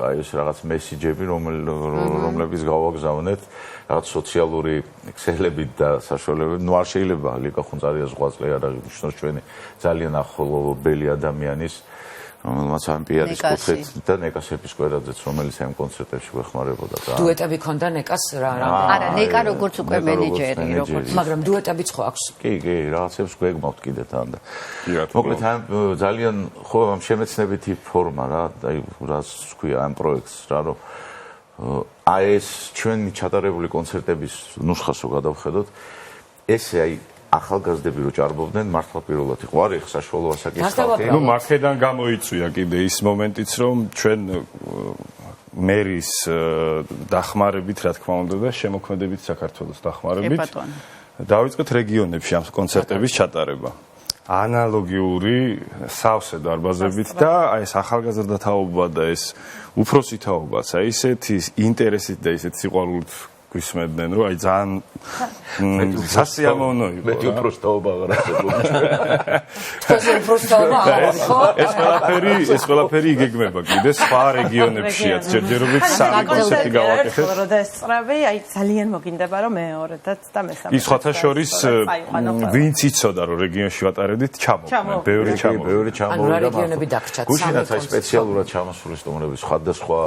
აი ეს რაღაც მესიჯები რომლებიც გავაგზავნეთ რაღაც სოციალური ქსელებით და საშუალებებით, ნუ არ შეიძლება ლიკა ხუნწარია ზღვაწლე არ აღნიშნოს ჩვენი ძალიან ახლობელი ადამიანის რომელმაც ამ პიარის კუთხით და ნეკას ეპისკოპოსიც რომელიც ამ კონცერტებში გვეხმარებოდა და დუეტები ქონდა ნეკას რა არა ნეკა როგორც უკვე მენეჯერი როგორც მაგრამ დუეტებიც ხო აქვს კი რაღაცებს გვეგმავთ კიდე თან და მოკლედ ამ ძალიან ხო ამ შემეცნებითი ფორმა რა აი რაც თქვია ამ პროექტს რა რომ აი ეს ჩვენი ჩატარებული კონცერტების ნუსხასო გადავხედოთ ესე აი ახალგაზრდები რო ჭარბობდნენ მართლმსაჯულად იყო არის საშუალო ასაკის ნუ მაქედან გამოიწვია კიდე ის მომენტიც რომ ჩვენ მერის დახმარებით რა თქმა უნდა და შემოქმედებით საქართველოს დახმარებით დავიწყეთ რეგიონებში ამ კონცერტების ჩატარება ანალოგიური სავსე დარბაზებით და აი ეს ახალგაზრდა თაობა და ეს უფროსი თაობაც აი ესეთი ინტერესით და ესეთი სიყვარულით გვისმენდნენ რომ აი ძალიან სასიამოვნო იყო. მე უბრალოდ აღარ არსებობს. ეს ყველაფერი იგეგმება კიდე სხვა რეგიონებშიაც ჯერჯერობით სამი კონცერტი გავაკეთეთ. როდესწრები, აი ძალიან მოგინდება რომ მეორედაც და მესამე. ის სხვათა შორის ვინც იცოდა რომ რეგიონში ვატარებდით ჩამოვიდა. ბევრი ჩამოვიდა. ანუ რეგიონები დაგრჩათ. გუშინაც აი სპეციალურად ჩამოსული სტუმრები სხვადასხვა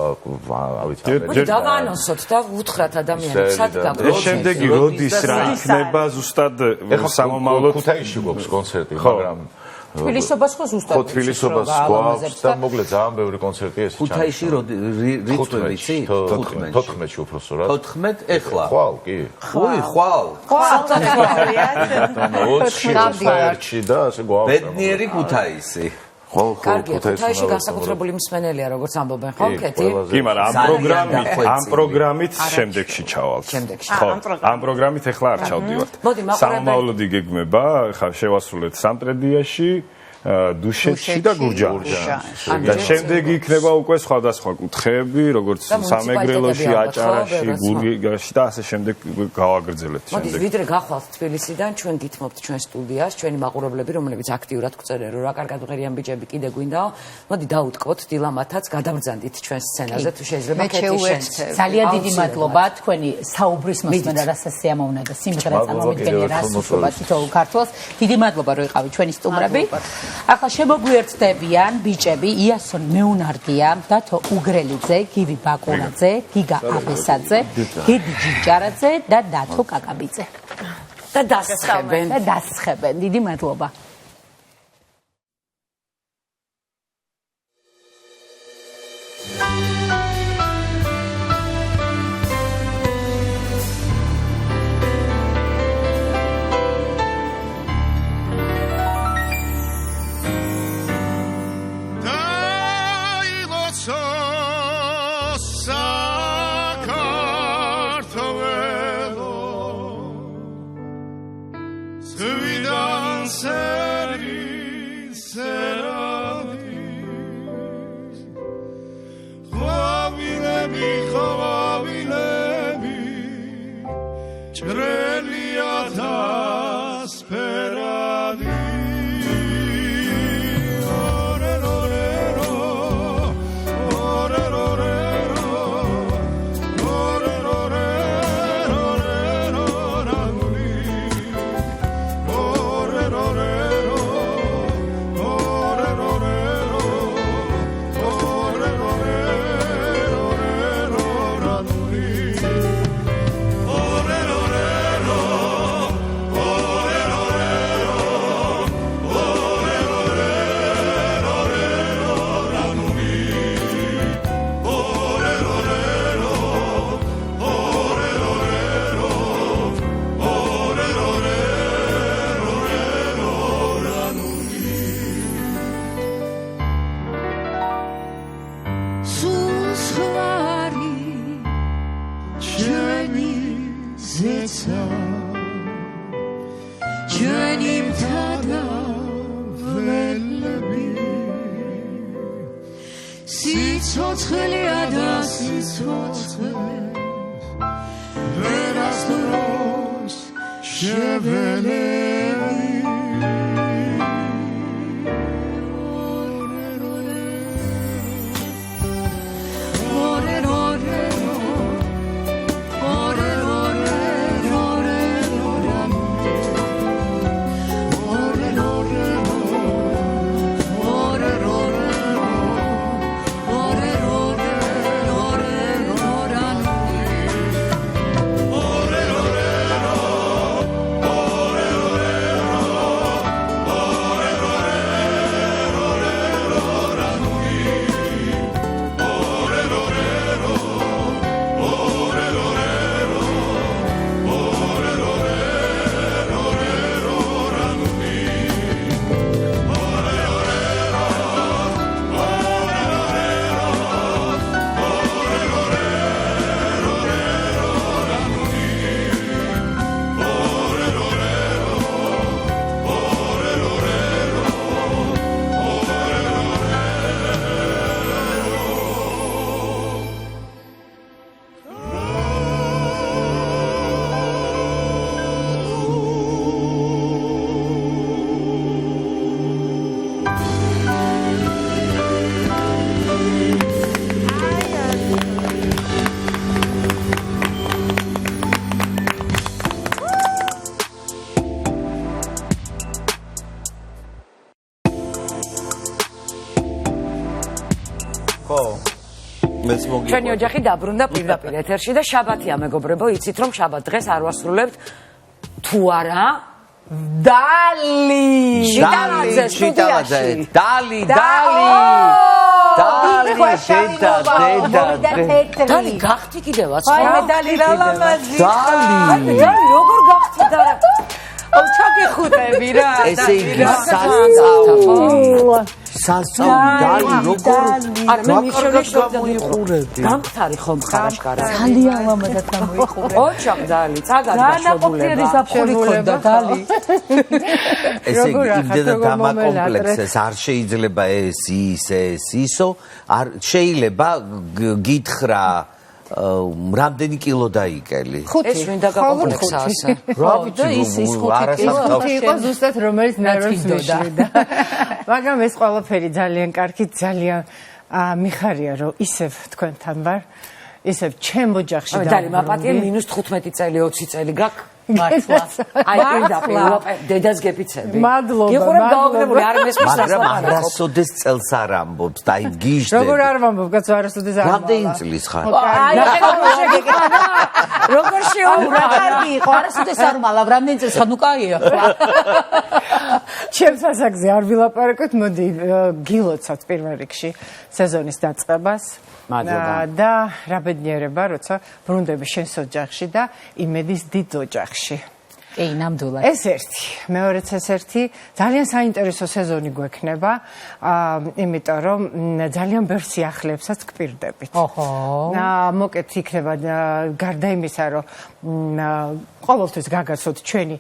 ავით ამერიკაში. დავაანონსოთ და უთხრათ ადამიანებს ეს შემდეგი როდის რა იქნება ზუსტად სამომავლოდ ქუთაისში გვაქვს კონცერტი მაგრამ თბილისობას ხო ზუსტად ხო თბილისობას გვაქვს და მოკლედ ძალიან ბევრი კონცერტი ეს ქუთაისში რიცხვი ვიცი 14-ში უფრო სწორად 14 ეხლა ხვალ კი ხვალ 20-ში საერთში და ასე გვაქვს ბედნიერი ქუთაისი კარგი, ქუთაისში განსაკუთრებული მსმენელია, როგორც ამბობენ, ხო, კეთი? კი, მაგრამ ამ პროგრამით შემდეგში ჩავალთ. ხო, ამ პროგრამით ახლა არ ჩავდივართ. სამომავლოდ იგეგმება, ხა შევასრულეთ სამტრედიაში, დუშეთში და გურჯაანში. და შემდეგ იქნება უკვე სხვადასხვა კუთხეები, როგორც სამეგრელოში, აჭარაში, გურიაში და ასე შემდეგ გავაგრძელებთ შემდეგ. მოდი, ვიდრე გახვალთ თბილისიდან, ჩვენ გითმობთ ჩვენ სტუდიას, ჩვენი მაყურებლები, რომლებიც აქტიურად გვწერენ, რომ რა კარგად მღერიან ბიჭები კიდე გვინდაო. მოდი დაუთქვოთ დილამათაც, გადაბრძანდით ჩვენ სცენაზე, თუ შეიძლება კეთი შენს. ძალიან დიდი მადლობა თქვენი საუბრის მოსმენა, რასაც სიამოვნა და სიმღერა წარმომიდგენია, რას უშობა თითოეულ ქართველს. დიდი მადლობა, რომ იყავით ჩვენი სტუმრები. ახლა შემოგვიერთდებიან ბიჭები იასონ მეუნარდია, დათო უგრელიძე, გივი ბაკურაძე, გიგა აბესაძე, გედი ჯიჯარაძე და დათო კაკაბიძე. და დასხებენ. დიდი მადლობა. ჩვენი ოჯახი დაბრუნდა პირდაპირ ეთერში და შაბათია მეგობრებო, იცით რომ შაბათ დღეს არ ვასრულებთ თუ არა დალი შიტალაძე სტუდიაში. დალი დალი გახთი კიდევაც აი ხო? მე დალი რა ლამაზი დალი დალი როგორ გახთი და რა? ჩაგეხუტები რა ესე იგი სასწაული დალი როგორ არა მე მიშოლის გამოიყურები გამხარი ხომ ხარაშკარა ძალიან ლამაზად გამოიყურე ოჩამ დალი წაგად ნაყოფიერი გაშობულება საფხური ქონდა დალი ესე იგი იმდენად დამაკომპლექსეს არ შეიძლება ეს ისო არ შეიძლება გითხრა რამდენი კილო დაიკელი ეს ვინ დაგაკომპლექსა ასე რა ვიცი ხუთი იყო ზუსტად რომელიც ნერვებს მიშლიდა მაგრამ ეს ყველაფერი ძალიან კარგი ძალიან მიხარია რომ ისევ თქვენთან ვარ ისევ ჩემ ოჯახში დალი მაპატია -15 წელი 20 წელი გაკ მართლა აი პირდაპირ დედას გეფიცები მადლობა, გიხურებ გაოგნებული არ მესმის მაგრამ არასოდეს წელს არ ამბობს და აი გიჟდები როგორ არ ვამბობ კაცო არასოდეს არ რამდენი წლის ხარ აი როგორ შეუბრა კარგი იყო არასოდეს არ მალავ რამდენი წელს ხარ ნუ კაია ჩემს ასაკზე არ ვილაპარაკოთ მოდი გილოცავთ პირველ რიგში სეზონის დაწყებას და რა ბედნიერება როცა ბრუნდები შენს ოჯახში და იმედის დიდ ოჯახში კი ნამდვილად ეს ერთი მეორეც ეს ერთი ძალიან საინტერესო სეზონი გვექნება იმიტომ რომ ძალიან ბევრ სიახლებსაც გპირდებით ოჰო მოკეთ იქნება გარდა იმისა რომ ყოველთვის გაგაცოთ ჩვენი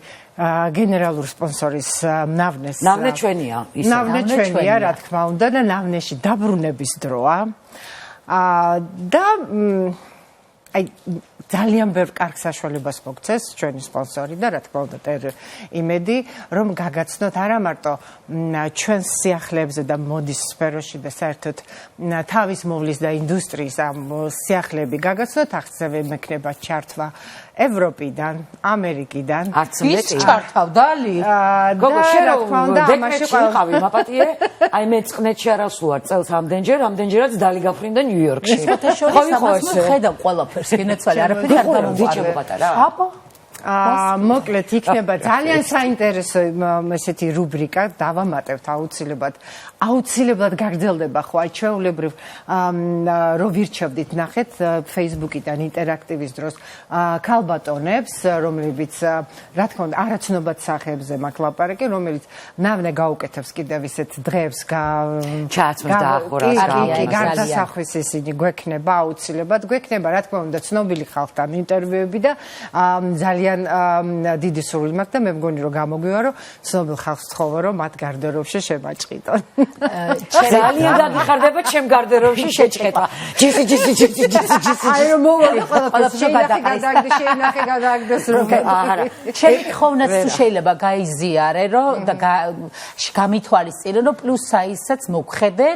გენერალური სპონსორის ნავნეს ნავნე ჩვენია ისე ნავნე ჩვენია რა თქმა უნდა და ნავნეში დაბრუნების დროა და აი ძალიან ბევრ კარგ საშუალებას მოგცეს ჩვენი სპონსორი და რა თქმა უნდა იმედი რომ გაგაცნოთ არა მარტო ჩვენს სიახლეებზე და მოდის სფეროში და საერთოდ თავის მოვლის და ინდუსტრიის ამ სიახლეები გაგაცნოთ აღწევი მექნება ჩართვა ევროპიდან ამერიკიდან არც მეტი ჩართავ დალი გოგო რა თქმა უნდა ამაში ყავი მაპატიე აი მე წყნეთში არ ავსვარ წელს ამდენჯერაც დალი გაფრინდა ნიუ-იორკში ხედავ ყველაფერს გენაცვალე არაფერი არ დამომწარე აბა მოკლედ იქნება ძალიან საინტერესო ესეთი რუბრიკა დავამატებთ აუცილებლად გაგრძელდება ხო აი ჩვეულებრივ რო ვირჩევდით ნახეთ Facebook-იდან ინტერაქტივის დროს ქალბატონებს რომლებიც რა თქმა უნდა არაცნობად სახეებზე მაქვს ლაპარაკი რომელიც ნავნე გაუკეთებს კიდევ ისეთ დღეებს ჩააცმის დაახურავს გარდასახვის ისინი გვექნება აუცილებლად გვექნება რა თქმა უნდა ცნობილი ხალხთან ინტერვიუები და ძალიან დიდი სურვილი მაქვს და მე მგონი რომ გამოგვივა რომ ცნობილ ხალხს ვთხოვო რომ მათ გარდერობში შემაჭყიდონ ძალიან დაგიხარდება ჩემ გარდერობში შეჭყედა ჯისი აი რომ მოვიდა ყველაფერს გადააგდეს რომ ჩემი თხოვნაც თუ შეიძლება გაიზიარე რომ და გამითვალისწინე რომ პლუს საიზსაც მოგხედე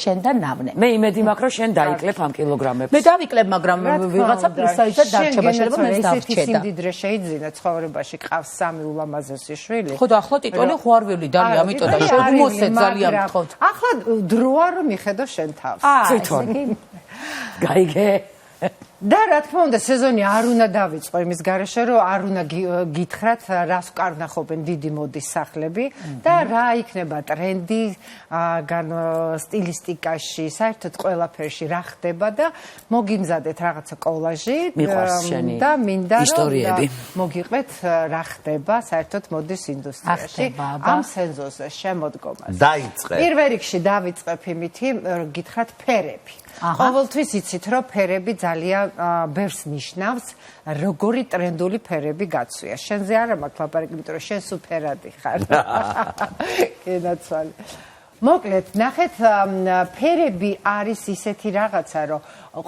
შენ და ნავნე მე იმედი მაქვს რომ შენ დაიკლებ ამ კილოგრამებს მე დავიკლებ მაგრამ ვიღაცა პლუს საიზად დარჩება შეიძლება მე დავჭედა შეიძლება ცხოვრებაში ყავს სამი ულამაზესი შვილი. ხო და ახლა ტიტონი ხვარველი დალი, ამიტომ და შემოსე ძალიან გთხოვთ. ახლა დროა რომ მიხედო შენ თავს. თვითონ. გაიგე. და რა თქმა უნდა სეზონი არ უნდა დავიწყო იმის გარეშე რომ არ უნდა გითხრათ რას ვკარნახობენ დიდი მოდის სახლები და რა იქნება ტრენდი სტილისტიკაში საერთოდ ყველაფერში რა ხდება და მოგიმზადეთ რაღაცა კოლაჟი და მინდა რომ მოგიყვეთ რა ხდება საერთოდ მოდის ინდუსტრიაში ამ სეზონზე შემოდგომაზე დაიწყე პირველ რიგში დავიწყებ იმითი გითხრათ ფერები ყოველთვის იცით რომ ფერები ძალიან ბევრს ნიშნავს როგორი ტრენდული ფერები გაცვია შენზე არა მაქვს ლაპარაკი იმიტომ რომ შენ სულ ფერადი ხარ კენაცვალე მოკლედ ნახეთ ფერები არის ისეთი რაღაცა რომ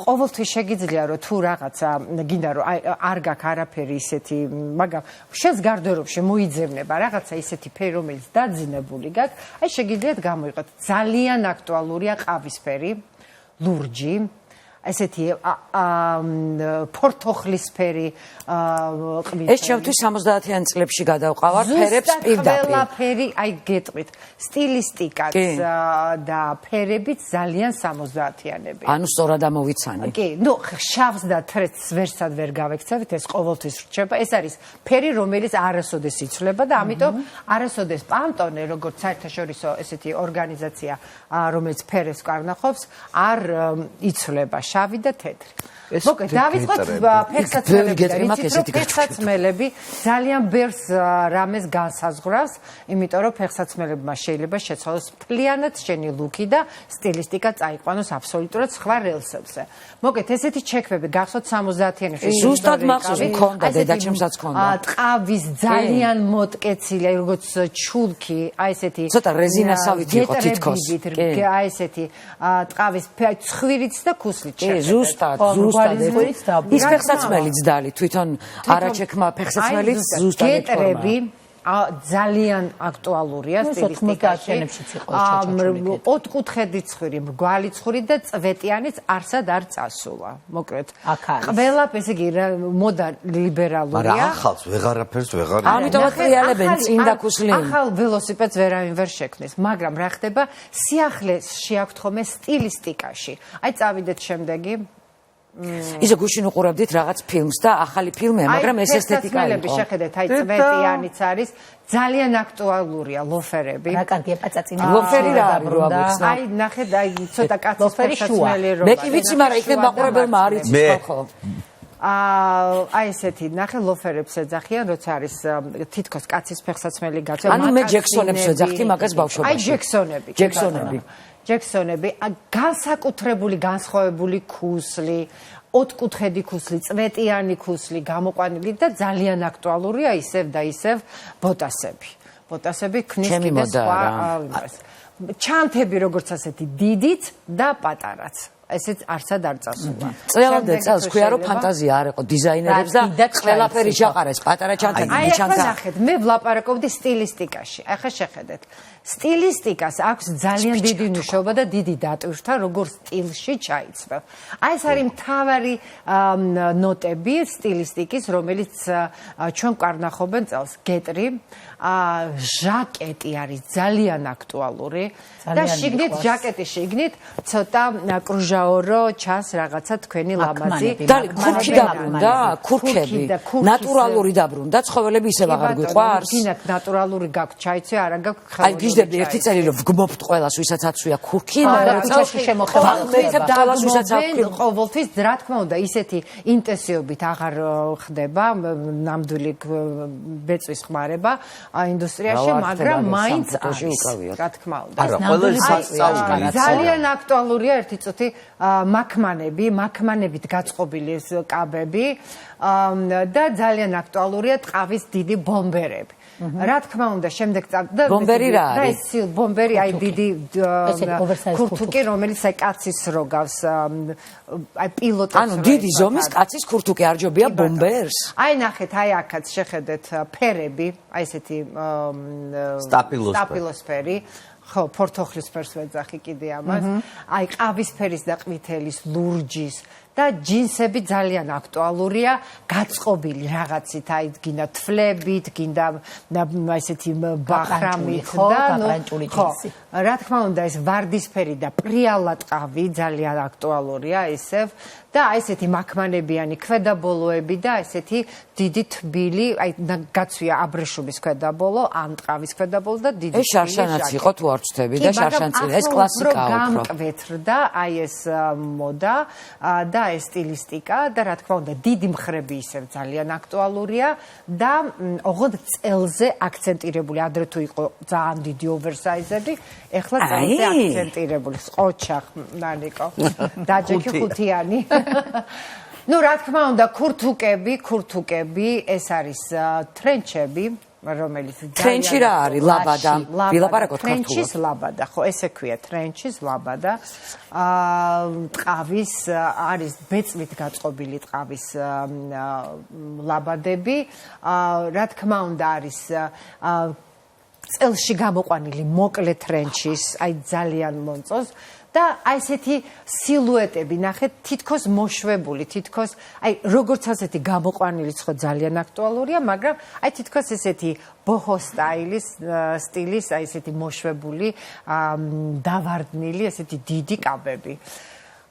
ყოველთვის შეგიძლია რომ თუ რაღაცა გინდა რომ არ გაქვს არაფერი ისეთი მაგრამ შენს გარდერობში მოიძებნება რაღაცა ისეთი ფერი რომელიც დაძინებული გაქვს აი შეგიძლიათ გამოიყოთ ძალიან აქტუალურია ყავისფერი ლურჯი ესეთი ფორთოხლისფერი ყვით. ეს ჩემთვის 70-იან წლებში გადავყავარ ფერებს პირდაპირ. ყველაფერი, აი გეტყვით, სტილისტიკაც და ფერებიც ძალიან 70-იანები. ანუ სწორად ამოვიცანი. კი, ნუ შავს და თრეთს ვერსად ვერ გავექცევით, ეს ყოველთვის რჩება. ეს არის ფერი, რომელიც არასოდეს იცვლება და ამიტომ არასოდეს პანტონე, როგორც საერთაშორისო ესეთი ორგანიზაცია, რომელიც ფერებს კარნახობს, არ იცვლება შავი და თეთრი. მოკლედ, დავიწყოთ ფეხსაცმელებიდან. იცით, რომ ფეხსაცმელები ძალიან ბევრს რამეს განსაზღვრავს, იმიტომ რომ ფეხსაცმელებმა შეიძლება შეცვალოს მთლიანად შენი ლუკი და სტილისტიკა წაიყვანოს აბსოლუტურად სხვა რელსებზე. მოკლედ, ესეთი ჩექვები გახსოვთ 70-იანებში. ზუსტად მახსოვს, მქონდა, დედაჩემსაც ჰქონდა. ტყავის ძალიან მოტკეცილი, როგორც ჩულკი, აი ესეთი ცოტა რეზინასავით იყო თითქოს. აი ესეთი ტყავის ცხვირიც და ქუსლიც. კი, ზუსტად. ის ფეხსაცმელიც დალი, თვითონ არაჩექმა ფეხსაცმელიც ზუსტად გეტრები ძალიან აქტუალურია სტილისტიკაში. 4-კუთხედი ცხვირი, მრგვალი ცხვირი და წვეტიანიც არსად არ წასულა. მოკლედ, ყველაფერი, ესე იგი, მოდა ლიბერალურია. მაგრამ ახალს ვეღარაფერს ვეღარ. ამიტომაც რეალებენ წინდა ქუსლին. ახალ ველოსიპედს ვერავინ ვერ შექმნის, მაგრამ რა ხდება, სიახლეს შეაქვთ ხოლმე სტილისტიკაში. აი წავიდეთ შემდეგი. ისე გუშინ უყურებდით რაღაც ფილმს და ახალი ფილმია, მაგრამ ეს ესთეტიკა იყო. შეხედეთ, აი წვეტიანიც არის, ძალიან აქტუალურია ლოფერები. რა კარგია პაწაწინა. ლოფერი რა არის რო აგვიხსნა. აი ნახეთ, აი ცოტა კაცის ფეხსაცმელი რო. მე კი ვიცი, მაგრამ იქნებ მაყურებელმა არ იცის ხო? აი ესეთი ნახე ლოფერებს ეძახიან, როცა არის თითქოს კაცის ფეხსაცმელი გაცემა. ანუ მე ჯექსონებს ეძახთი მაგას ბავშვობაში. აი ჯექსონები, განსაკუთრებული განსხვავებული ქუსლი, 4-კუთხედი ქუსლი, წვეტიანი ქუსლი გამოყვანილი და ძალიან აქტუალურია ისევ და ისევ ბოტასები. ბოტასები ქმნის კიდე სხვა ჩანთები, როგორც ასეთი დიდიც და პატარაც. ესეც არსად არ წასულა. წელამდე წელს ქვია რომ ფანტაზია არ იყო დიზაინერებს და ყველაფერი ჩაყარეს პატარა ჩანთები ჩანთა. აი ნახეთ, მე ვლაპარაკობდი სტილისტიკაში. ახლა შეხედეთ. სტილისტიკას აქვს ძალიან დიდი მნიშვნელობა და დიდი დატვირთვა, როგორ სტილში ჩაიცველ. აი ეს არის მთავარი ნოტები სტილისტიკის, რომელიც ჩვენ კარნახობენ წელს. გეტრი, ჟაკეტი არის ძალიან აქტუალური და შიგნით ჟაკეტის შიგნით ცოტა კრუჟაორო ჩანს რაღაცა თქვენი ლამაზი. დალი ქურქი დაბრუნდა, ქურქები, ნატურალური დაბრუნდა, ცხოველები ისევ აღარ გვიყვარს. გინდათ ნატურალური გაქვთ ჩაიცვე, არა გაქვთ ხალხი. აი გიждები ერთი წელი რომ ვგმობთ ყველას, ვისაც აცვია ქურქი, მაგრამ წელში შემოხევათ ყველას ვისაც აქვს ყოველთვის რა თქმა უნდა ისეთი ინტენსივობით აღარ ხდება ნამდვილი ბეწვის ხმარება ინდუსტრიაში, მაგრამ მაინც არის, რა თქმა უნდა. არა, ყველას სასწაული. ძალიან აქტუალურია ერთი წუთი მაქმანებით გაწყობილი კაბები და ძალიან აქტუალურია ტყავის დიდი ბომბერები. რა თქმა უნდა, შემდეგ და ბომბერი რა არის? ბომბერი აი დიდი ქურთუკი, რომელიც აი კაცის როგავს, აი პილოტებს. ანუ დიდი ზომის კაცის ქურთუკი არ ჯობია ბომბერს? აი ნახეთ, აი აქაც შეხედეთ ფერები, აი ესეთი სტაპილოსფერი. ხო, ფორთოხლისფერს ვეძახი კიდე ამას. აი ყავისფერის და ყვითელის, ლურჯის და ჯინსები ძალიან აქტუალურია, გაწყობილი რაღაცით, აი გინდა თვლებით, გინდა ესეთი ბახრამით და ჯინსი. რა თქმა უნდა, ეს ვარდისფერი და პრიალა ტყავი ძალიან აქტუალურია ისევ და აი ესეთი მაქმანებიანი ქვედაბოლოები და ესეთი დიდი თბილი, აი გაცვია აბრეშუმის ქვედაბოლო, ან ტყავის ქვედაბოლო და დიდი ეს შარშანაც იყო თუ არ ვწდები და შარშანწილი, ეს კლასიკაა უფრო. გამკვეთრდა აი ეს მოდა და ეს სტილისტიკა და რა თქმა უნდა დიდი მხრები ისევ ძალიან აქტუალურია და ოღონდ წელზე აქცენტირებული, ადრე თუ იყო ძალიან დიდი ოვერსაიზები, ეხლა წელზე აქცენტირებული, ყოჩახ ნანიკო, დაჯექი ხუთიანი. ნუ რა თქმა უნდა ქურთუკები ეს არის ტრენჩები, რომელიც ტრენჩი რა არის? ლაბადა. ვილაპარაკოთ ქართულად. ტრენჩის ლაბადა, ხო, ესე ქვია, ტრენჩის ლაბადა. ტყავის არის ბეწვით გაწყობილი ტყავის ლაბადები. რა თქმა უნდა არის წელში გამოყვანილი მოკლე ტრენჩის, აი ძალიან მომწონს და აი ესეთი სილუეტები ნახეთ, თითქოს მოშვებული, თითქოს აი როგორც ასეთი გამოყვანილიც ხო ძალიან აქტუალურია, მაგრამ აი თითქოს ესეთი ბოჰო სტილის, აი ესეთი მოშვებული, დავარდნილი, ესეთი დიდი კაბები.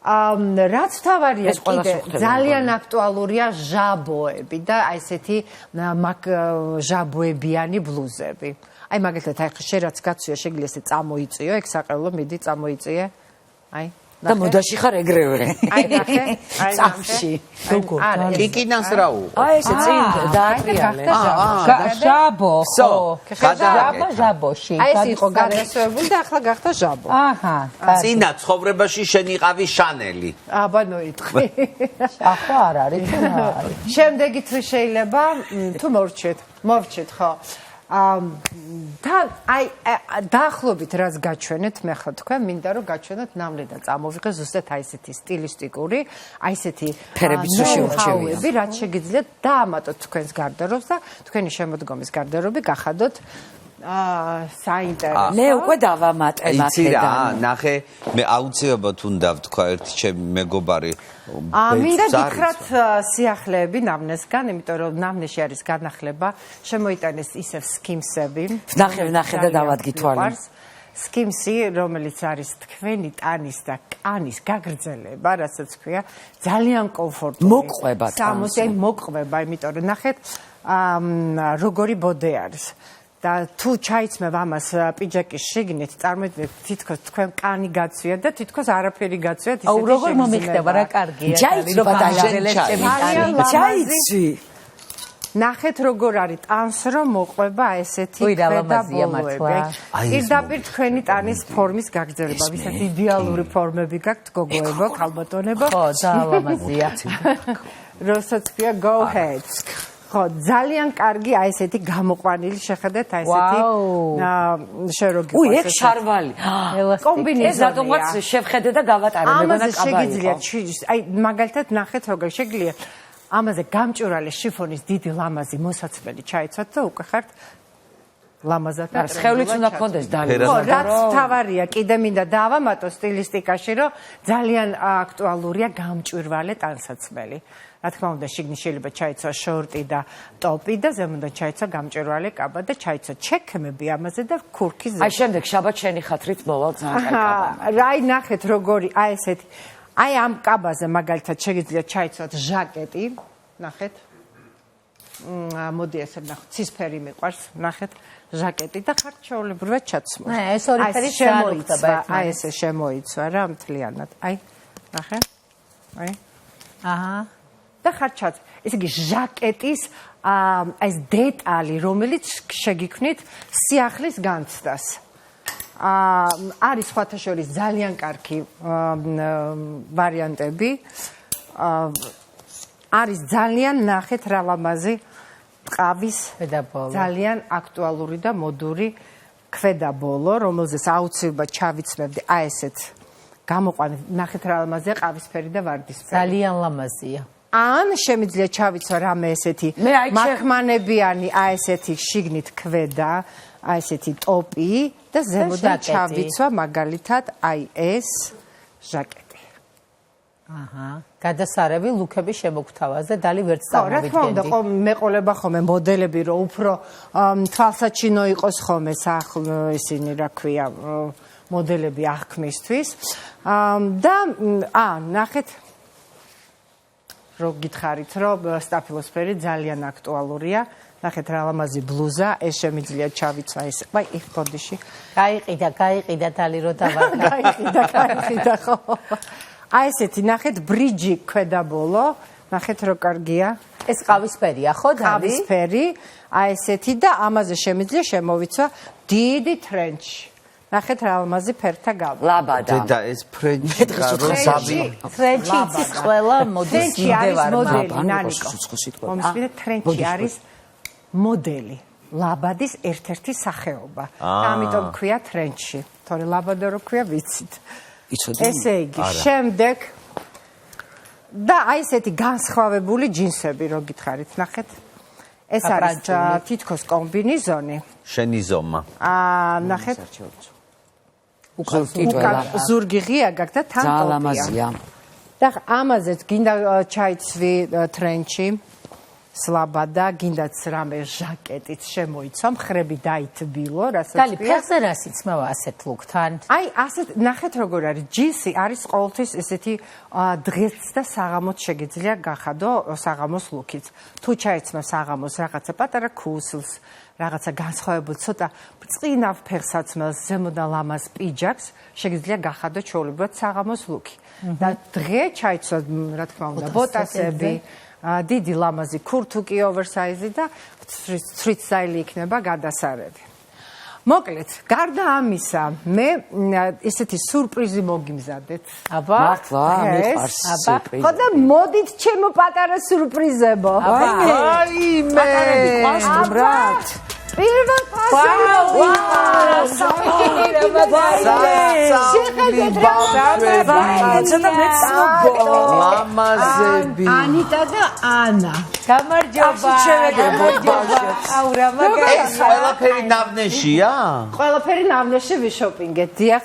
რაც თავარია კიდე ძალიან აქტუალურია ჟაბოები და აი ესეთი ჟაბოებიანი ბლუზები. აი მაგალითად აი შე რაც გაცვია შეგიძლია ესე წამოიწიო, ეგ საყელო მიდი წამოიწიე. აი და მოდაში ხარ ეგრევე. აი ნახე, აი წამში. კიკინას რა უყო? აი ესე წინ დაატრიალე. ჟაბო, ხო. ჟაბოში. აი ეს იყო გადასვებული და ახლა გახდა ჟაბო. აჰა. წინა ცხოვრებაში შენ იყავი შანელი. აბა ნოიტყვი. ახლა არ არის, თუ რა არის. შემდეგი თუ შეიძლება თუ მორჩეთ, ხო. თან აი დაახლოებით რაც გაჩვენეთ მე ხო თქვენ მინდა რომ გაჩვენოთ ნამდვილად წამოვიღე ზუსტად აი ესეთი სტილისტიკური აი ესეთი ფერებიც შეურჩევია რაც შეგიძლიათ დაამატოთ თქვენს გარდერობს და თქვენი შემოდგომის გარდერობი გახადოთ საინტერესო მე უკვე დავამატე მაქედან იცი რა ნახე მე აუცილებლად უნდა ვთქვა ერთი ჩემი მეგობარი მინდა გითხრათ სიახლეები ნამნესგან იმიტომ რომ ნამნეში არის განახლება შემოიტანეს ისევ სკიმსები ნახე და დავადგი თვალი სკიმსი რომელიც არის თქვენი ტანის და კანის გაგრძელება რასაც ქვია ძალიან კომფორტული მოყვება სამოსი მოყვება იმიტომ რომ ნახეთ როგორი ბოდე არის და თუ ჩაიცმევ ამას პიჯაკის შიგნით, წარმოიდგინეთ, თითქოს თქვენ კანი გაცვიათ და თითქოს არაფერი გაცვიათ, ისეთი შეგვიძლია. როგორ მომიხდება რა კარგია. ჯაიცვი ჯაიცვი. ნახეთ როგორ არის ტანს რომ მოყვება ესეთი ქვედაბოლოები. პირდაპირ თქვენი ტანის ფორმის გაგრძელება, ვისაც იდეალური ფორმები გაქვთ, გოგოებო, ქალბატონებო. ხო, ძალამაზია. როსაც ქვია go ahead. ხო, ძალიან კარგი აი ესეთი გამოყვანილი შეხედეთ აი ესეთი შეროგი. უი, ეგ შარვალი. კომბინეზონია. ეს რატომაც შევხედე და გავატარე მეგონა კაბა. შეგიძლიათ აი მაგალითად ნახეთ როგორ შეგიძლიათ ამაზე გამჭვირვალე შიფონის დიდი ლამაზი მოსაცმელი ჩაიცვათ და უკვე ხართ ლამაზად და სხეულიც უნდა გქონდეს დალი. ხო, რაც თავარია, კიდე მინდა დავამატო სტილისტიკაში, რომ ძალიან აქტუალურია გამჭვირვალე ტანსაცმელი. რა თქმა უნდა, შიგნით შეიძლება ჩაიცვა შორტი და ტოპი და ზემოთ უნდა ჩაიცვა გამჭვირვალე კაბა და ჩაიცვა ჩექმები ამაზე და ქურქი ზემოთ. აი შემდეგ შაბათ შენი ხათრით მოვალ ძალიან კარგი. აი ნახეთ როგორი, აი ესეთი. აი ამ კაბაზე მაგალითად შეგიძლიათ ჩაიცვათ ჟაკეტი, ნახეთ. მოდი ესე ნახოთ, ცისფერი მიყვარს, ნახეთ. ჟაკეტი და ხართ ჩაოლებრივად ჩაცმო. ეს ორი ფერი შემოიცვა. აი ესე შემოიცვა რა მთლიანად. აი, ნახე. აი. აჰა. და ხართ ჩაც. ესე იგი ჟაკეტის ეს დეტალი, რომელიც შეგიქმნით სიახლის განცდას. არის სხვათა შორის ძალიან კარგი ვარიანტები. არის ძალიან ნახეთ რა ლამაზი ტყავის ძალიან აქტუალური და მოდური ქვედაბოლო, რომელზეც აუცილებლად ჩავიცმევდი აი ესეთ გამოყვანილ ნახეთ რა ლამაზია ყავისფერი და ვარდისფერი. ძალიან ლამაზია. ან შემიძლია ჩავიცვა რამე ესეთი მაქმანებიანი აი ესეთი შიგნით ქვედა, აი ესეთი ტოპი და ზემოდან ჩავიცვა მაგალითად აი ეს ჟაკეტი. აჰა. გადასარევი ლუკები შემოგთავაზე დალი ვერც წარმოვიდგენდი. რა თქმა უნდა, მეყოლება ხოლმე მოდელები რომ უფრო თვალსაჩინო იყოს ხოლმე ისინი რა ქვია მოდელები აღქმისთვის. და ნახეთ რო გითხარით რომ სტაფილოსფერი ძალიან აქტუალურია. ნახეთ რა ლამაზი ბლუზა, ეს შემიძლია ჩავიცვა ეს. ვაი, იქ ბოდიში. გაიყიდა დალი რო დავარდა. გაიყიდა ხო. აი ესეთი ნახეთ ბრიჯი ქვედაბოლო, ნახეთ რო კარგია. ეს ყავისფერია ხო დალი? ყავისფერი, აი ესეთი და ამაზე შემიძლია შემოვიცვა დიდი ტრენჩი. ნახეთ რა ლამაზი ფერთა გავა. ლაბადა. და ეს ფრენჩი ტრენჩი იცის ყველა მოდის მოდელი ნანიკო. მომისმინე ტრენჩი არის მოდელი. ლაბადის ერთ-ერთი სახეობა. ამიტომ ქვია ტრენჩი. თორე ლაბადა რო ქვია ვიცით. ესე იგი, შემდეგ და აი ესეთი განსხვავებული ჯინსები რო გითხარით, ნახეთ. ეს არის თითქოს კომბინიზონი. შენი ზომა. ნახეთ. უკან ზურგი ღია გაქვს და თან ძალიან ლამაზია. და ამაზეც გინდა ჩაიცვი ტრენჩი სლაბადა, გინდაც რამე ჟაკეტით შემოიცვა, მხრები დაითბილო, რასაც დალი ფეხზე რას იცმევა ასეთ ლუკთან? აი, ასეთ ნახეთ როგორ არის. ჯინსი არის ყოველთვის ესეთი დღეს და საღამოც შეგიძლია გახადო საღამოს ლუკიც. თუ ჩაიცმა საღამოს რაღაცა პატარა ქუსლს, რაღაცა განსხვავებულ ცოტა წინავ ფეხსაცმელს, ზემოდან ლამაზ პიჯაკს, შეგიძლია გახადო ჩვეულებრივად საღამოს ლუკი. და დღე ჩაიცვა, რა თქმა უნდა, ბოტასები დიდი ლამაზი ქურთუკი ოვერსაიზი და ფრიცაილი იქნება გადასარევი. მოკლედ, გარდა ამისა, მე ესეთი სურპრიზი მოგიმზადეთ. აბა, მართლა, მიყვარს სურპრიზი. ხო და მოდით ჩემო პატარა სურპრიზებო. აი მე. პატარები ყავს უბრალოდ. პირველ ფასში. ლამაზები. ანიტა და ანა. გამარჯობა. ეს ყველაფერი ნავნეშია? ყველაფერი ნავნეში ვიშოპინგეთ. დიახ,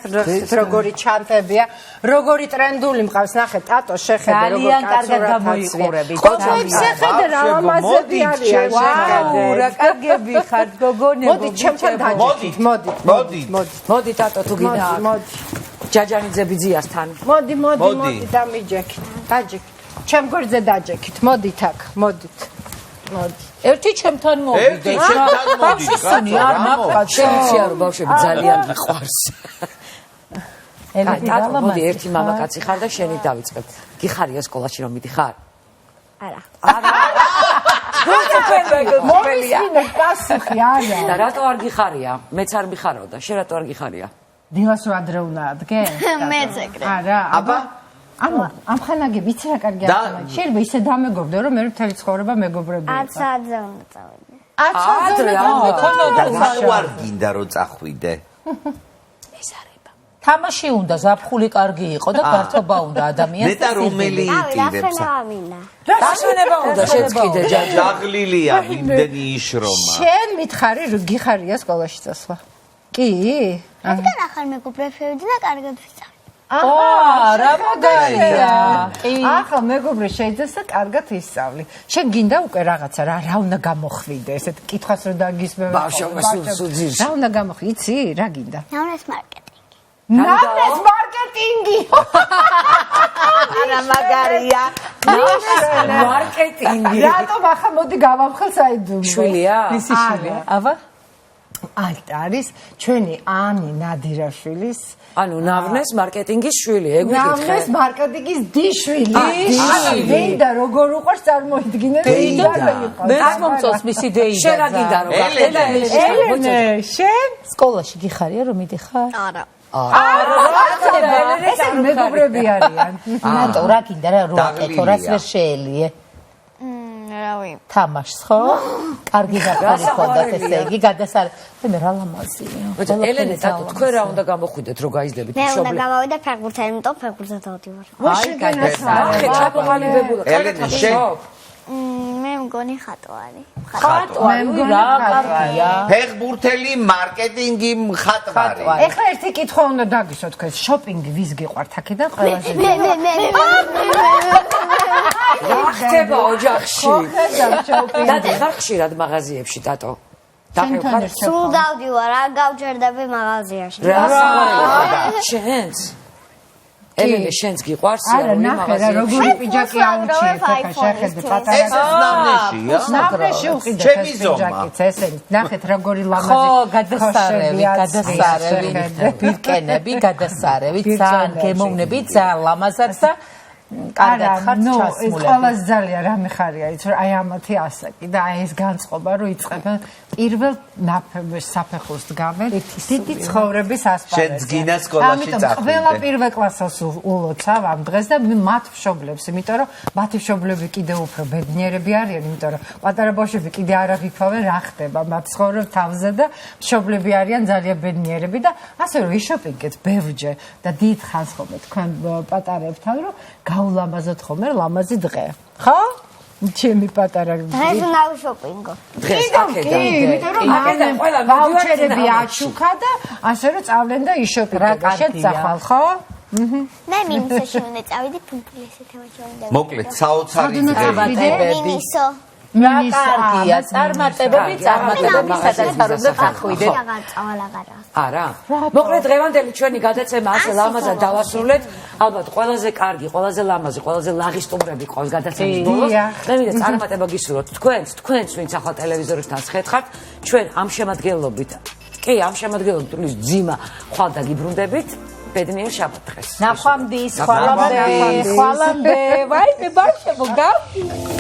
როგორი ჩანთებია, როგორი ტრენდული მყავს. ნახეთ, ტატო შეხედე როგორ კაცურად მოიყურები. კოჩებს შეხედე რა ლამაზები არიან. ვაუ, რა კარგები ხართ გოგონებო. მოდი ჩემთან დაჯექით. მოდი ტატო თუ გინდა. მოდი. ჯაჯანიძები ძიასთან. მოდი დამიჯექით. დაჯექით. ჩემ გვერდზე დაჯექით. მოდით აქ, მოდით. ერთი ჩემთან მოვიდე. კაცო, არ მაგ შემიცია რომ ბავშვები ძალიან მიყვარს. ტატო, მოდი ერთი მამაკაცი ხარ და შენი დავიწყებ. გიხარია სკოლაში რომ მიდიხარ? არა. მომისმინე პასუხი არა. და რატო არ გიხარია? მეც არ მიხარო და შენ რატო არ გიხარია? დილას ვადრე უნდა ადგე? მეც ეგრე. არა, აბა ანუ ამ ხანაგები ვიცი რა კარგი არის. შეიძლება ისე დამეგობრდე რომ მე მთელი ცხოვრება მეგობრები ვიყო. 10 საათზე უნდა წავიდე. ადრე არ გინდა რომ წახვიდე. თამაში უნდა, ზაფხული კარგი იყო და გართობა უნდა ადამიანს. ნეტა რომელი იტირებს? დასვენება უნდა შეც კიდე ჯაჯა. დაღლილია იმდენი იშრომა. შენ მითხარი რომ გიხარია სკოლაში წასვლა? კი? რადგან ახალ მეგობრებს შევიდი და კარგად ვიცავ. რა მაგარია. ახლა მეგობრე შეიძეს და კარგად ისწავლი. შენ გინდა უკვე რაღაცა რა უნდა გამოხვიდე, ესეთ კითხვას რომ დაგისმევ. ბავშვობა სუძირს. რა უნდა გამოხვიდე? იცი, რა გინდა? ნავნეს მარკეტინგი. ნავნეს მარკეტინგი. არა მაგარია. მარკეტინგი. რატომ ახლა მოდი გავამხელ საიდუმლო. შვილია? მისი შვილია. აბა არის ჩვენი ანი ნადირაშვილის ანუ ნავნეს მარკეტინგის შვილი, ეგ ვიკითხე. ნავნეს მარკეტინგის დიშვილი. დეიდა როგორ უყვარს წარმოიდგინე. დეიდა მეც მომწონს მისი დეიდა. შენ რა გინდა რომ ელენე, შენ სკოლაში გიხარია რომ მიდიხარ? არა. ესე მეგობრები არიან. რატო რა გინდა რა როაკეთო რას ვერ შეელიე? რავი. თამაშს ხო? კარგი გაფარი ხონდათ ესე იგი გადასარ. მე რა ლამაზია. ელენე ტატო თქვენ რა უნდა გამოხვიდეთ რომ გაიზდებით მე უნდა მშობლები? გამოვიდე ფეხბურთზე, იმიტომ ფეხბურთზე დავდივარ. აი გადასარ. ჩაპოყალიბებულა. ელენე შენ მე მგონი ხატვარი. ხატვარი რა კარგია. ფეხბურთელი მარკეტინგი მხატვარი. ეხლა ერთი კითხვა უნდა დაგისვათ თქვენ, შოპინგი ვის გიყვართ აქედან ყველაზე? მე. რა ხდება ოჯახში? შოპინგი. და ხარ ხშირად მაღაზიებში ტატო? დაფეხარ სულ დავდივარ, არ გავჯერდები მაღაზიაში. რა შენს? ელენე შენს გიყვარს არა ნახე რა როგორი პიჯაკი აუჩიეთ ახლა შეხედე პატარა. ეს ნავნეშია? ნავნეში უყიდეთ ჩემი ეს ზომა. პიჯაკიც ესენი. ნახეთ როგორი ლამაზი. ხო, გადასარევი, ბირკენები, გადასარევი, ძალიან გემოვნები, ძალიან ლამაზად და კარგად ხართ ჩასმულები. ეს ყველას ძალიან რამე ხარია, იცი რომ აი ამათი ასაკი და აი ეს განწყობა რომ იწყებენ პირველ საფეხურს დგამენ დიდი ცხოვრების ასპარეზზე. შენ ძგინა სკოლაში წახვიდე. ამიტომ ყველა პირველ კლასელს ულოცავ ამ დღეს და მათ მშობლებს, იმიტომ რომ მათი მშობლები კიდე უფრო ბედნიერები არიან, იმიტომ რომ პატარა ბავშვები კიდე არ აღიქვავენ რა ხდება მათ ცხოვრებ თავზე და მშობლები არიან ძალიან ბედნიერები და ასე რომ ვიშოპინგეთ ბევრჯერ და დიდხანს ხომ თქვენ პატარებთან რომ გაულამაზოთ ხოლმე ლამაზი დღე. ხო? ჩემი პატარა დღეს უნდა ვშოპინგო. დღეს აქედან. იმიტომ რომ აქედან ყველა ვაუჩერები აჩუქა და ასე რომ წავლენ და იშოპინგო. შენ წახვალ, ხო? მე მინუსში უნდა წავიდი ფუნფული ესეთ ამაჩვენდა. მოკლედ საოცარი მინისო. მაგარია, წარმატებები, სადაც არ უნდა გახვიდეთ. აღარ წავალ აღარა. არა. მოკლედ დღევანდელი ჩვენი გადაცემა ასე ლამაზად დავასრულეთ. ალბათ ყველაზე კარგი, ყველაზე ლამაზი, ყველაზე ლაღი სტუმრები ყავს გადაცემის ბოლოს. მე მინდა წარმატება გისურვოთ თქვენს ვინც ახლა ტელევიზორისთან შეხართ, ჩვენ ამ შემადგენლობით კი, ამ შემადგენლობით ძიმა ხვალ დაგიბრუნდებით. ბედნიერ შაბათ დღეს. ნახვამდის, ხვალამდე, ვაი მე ბავშვებო, გავი.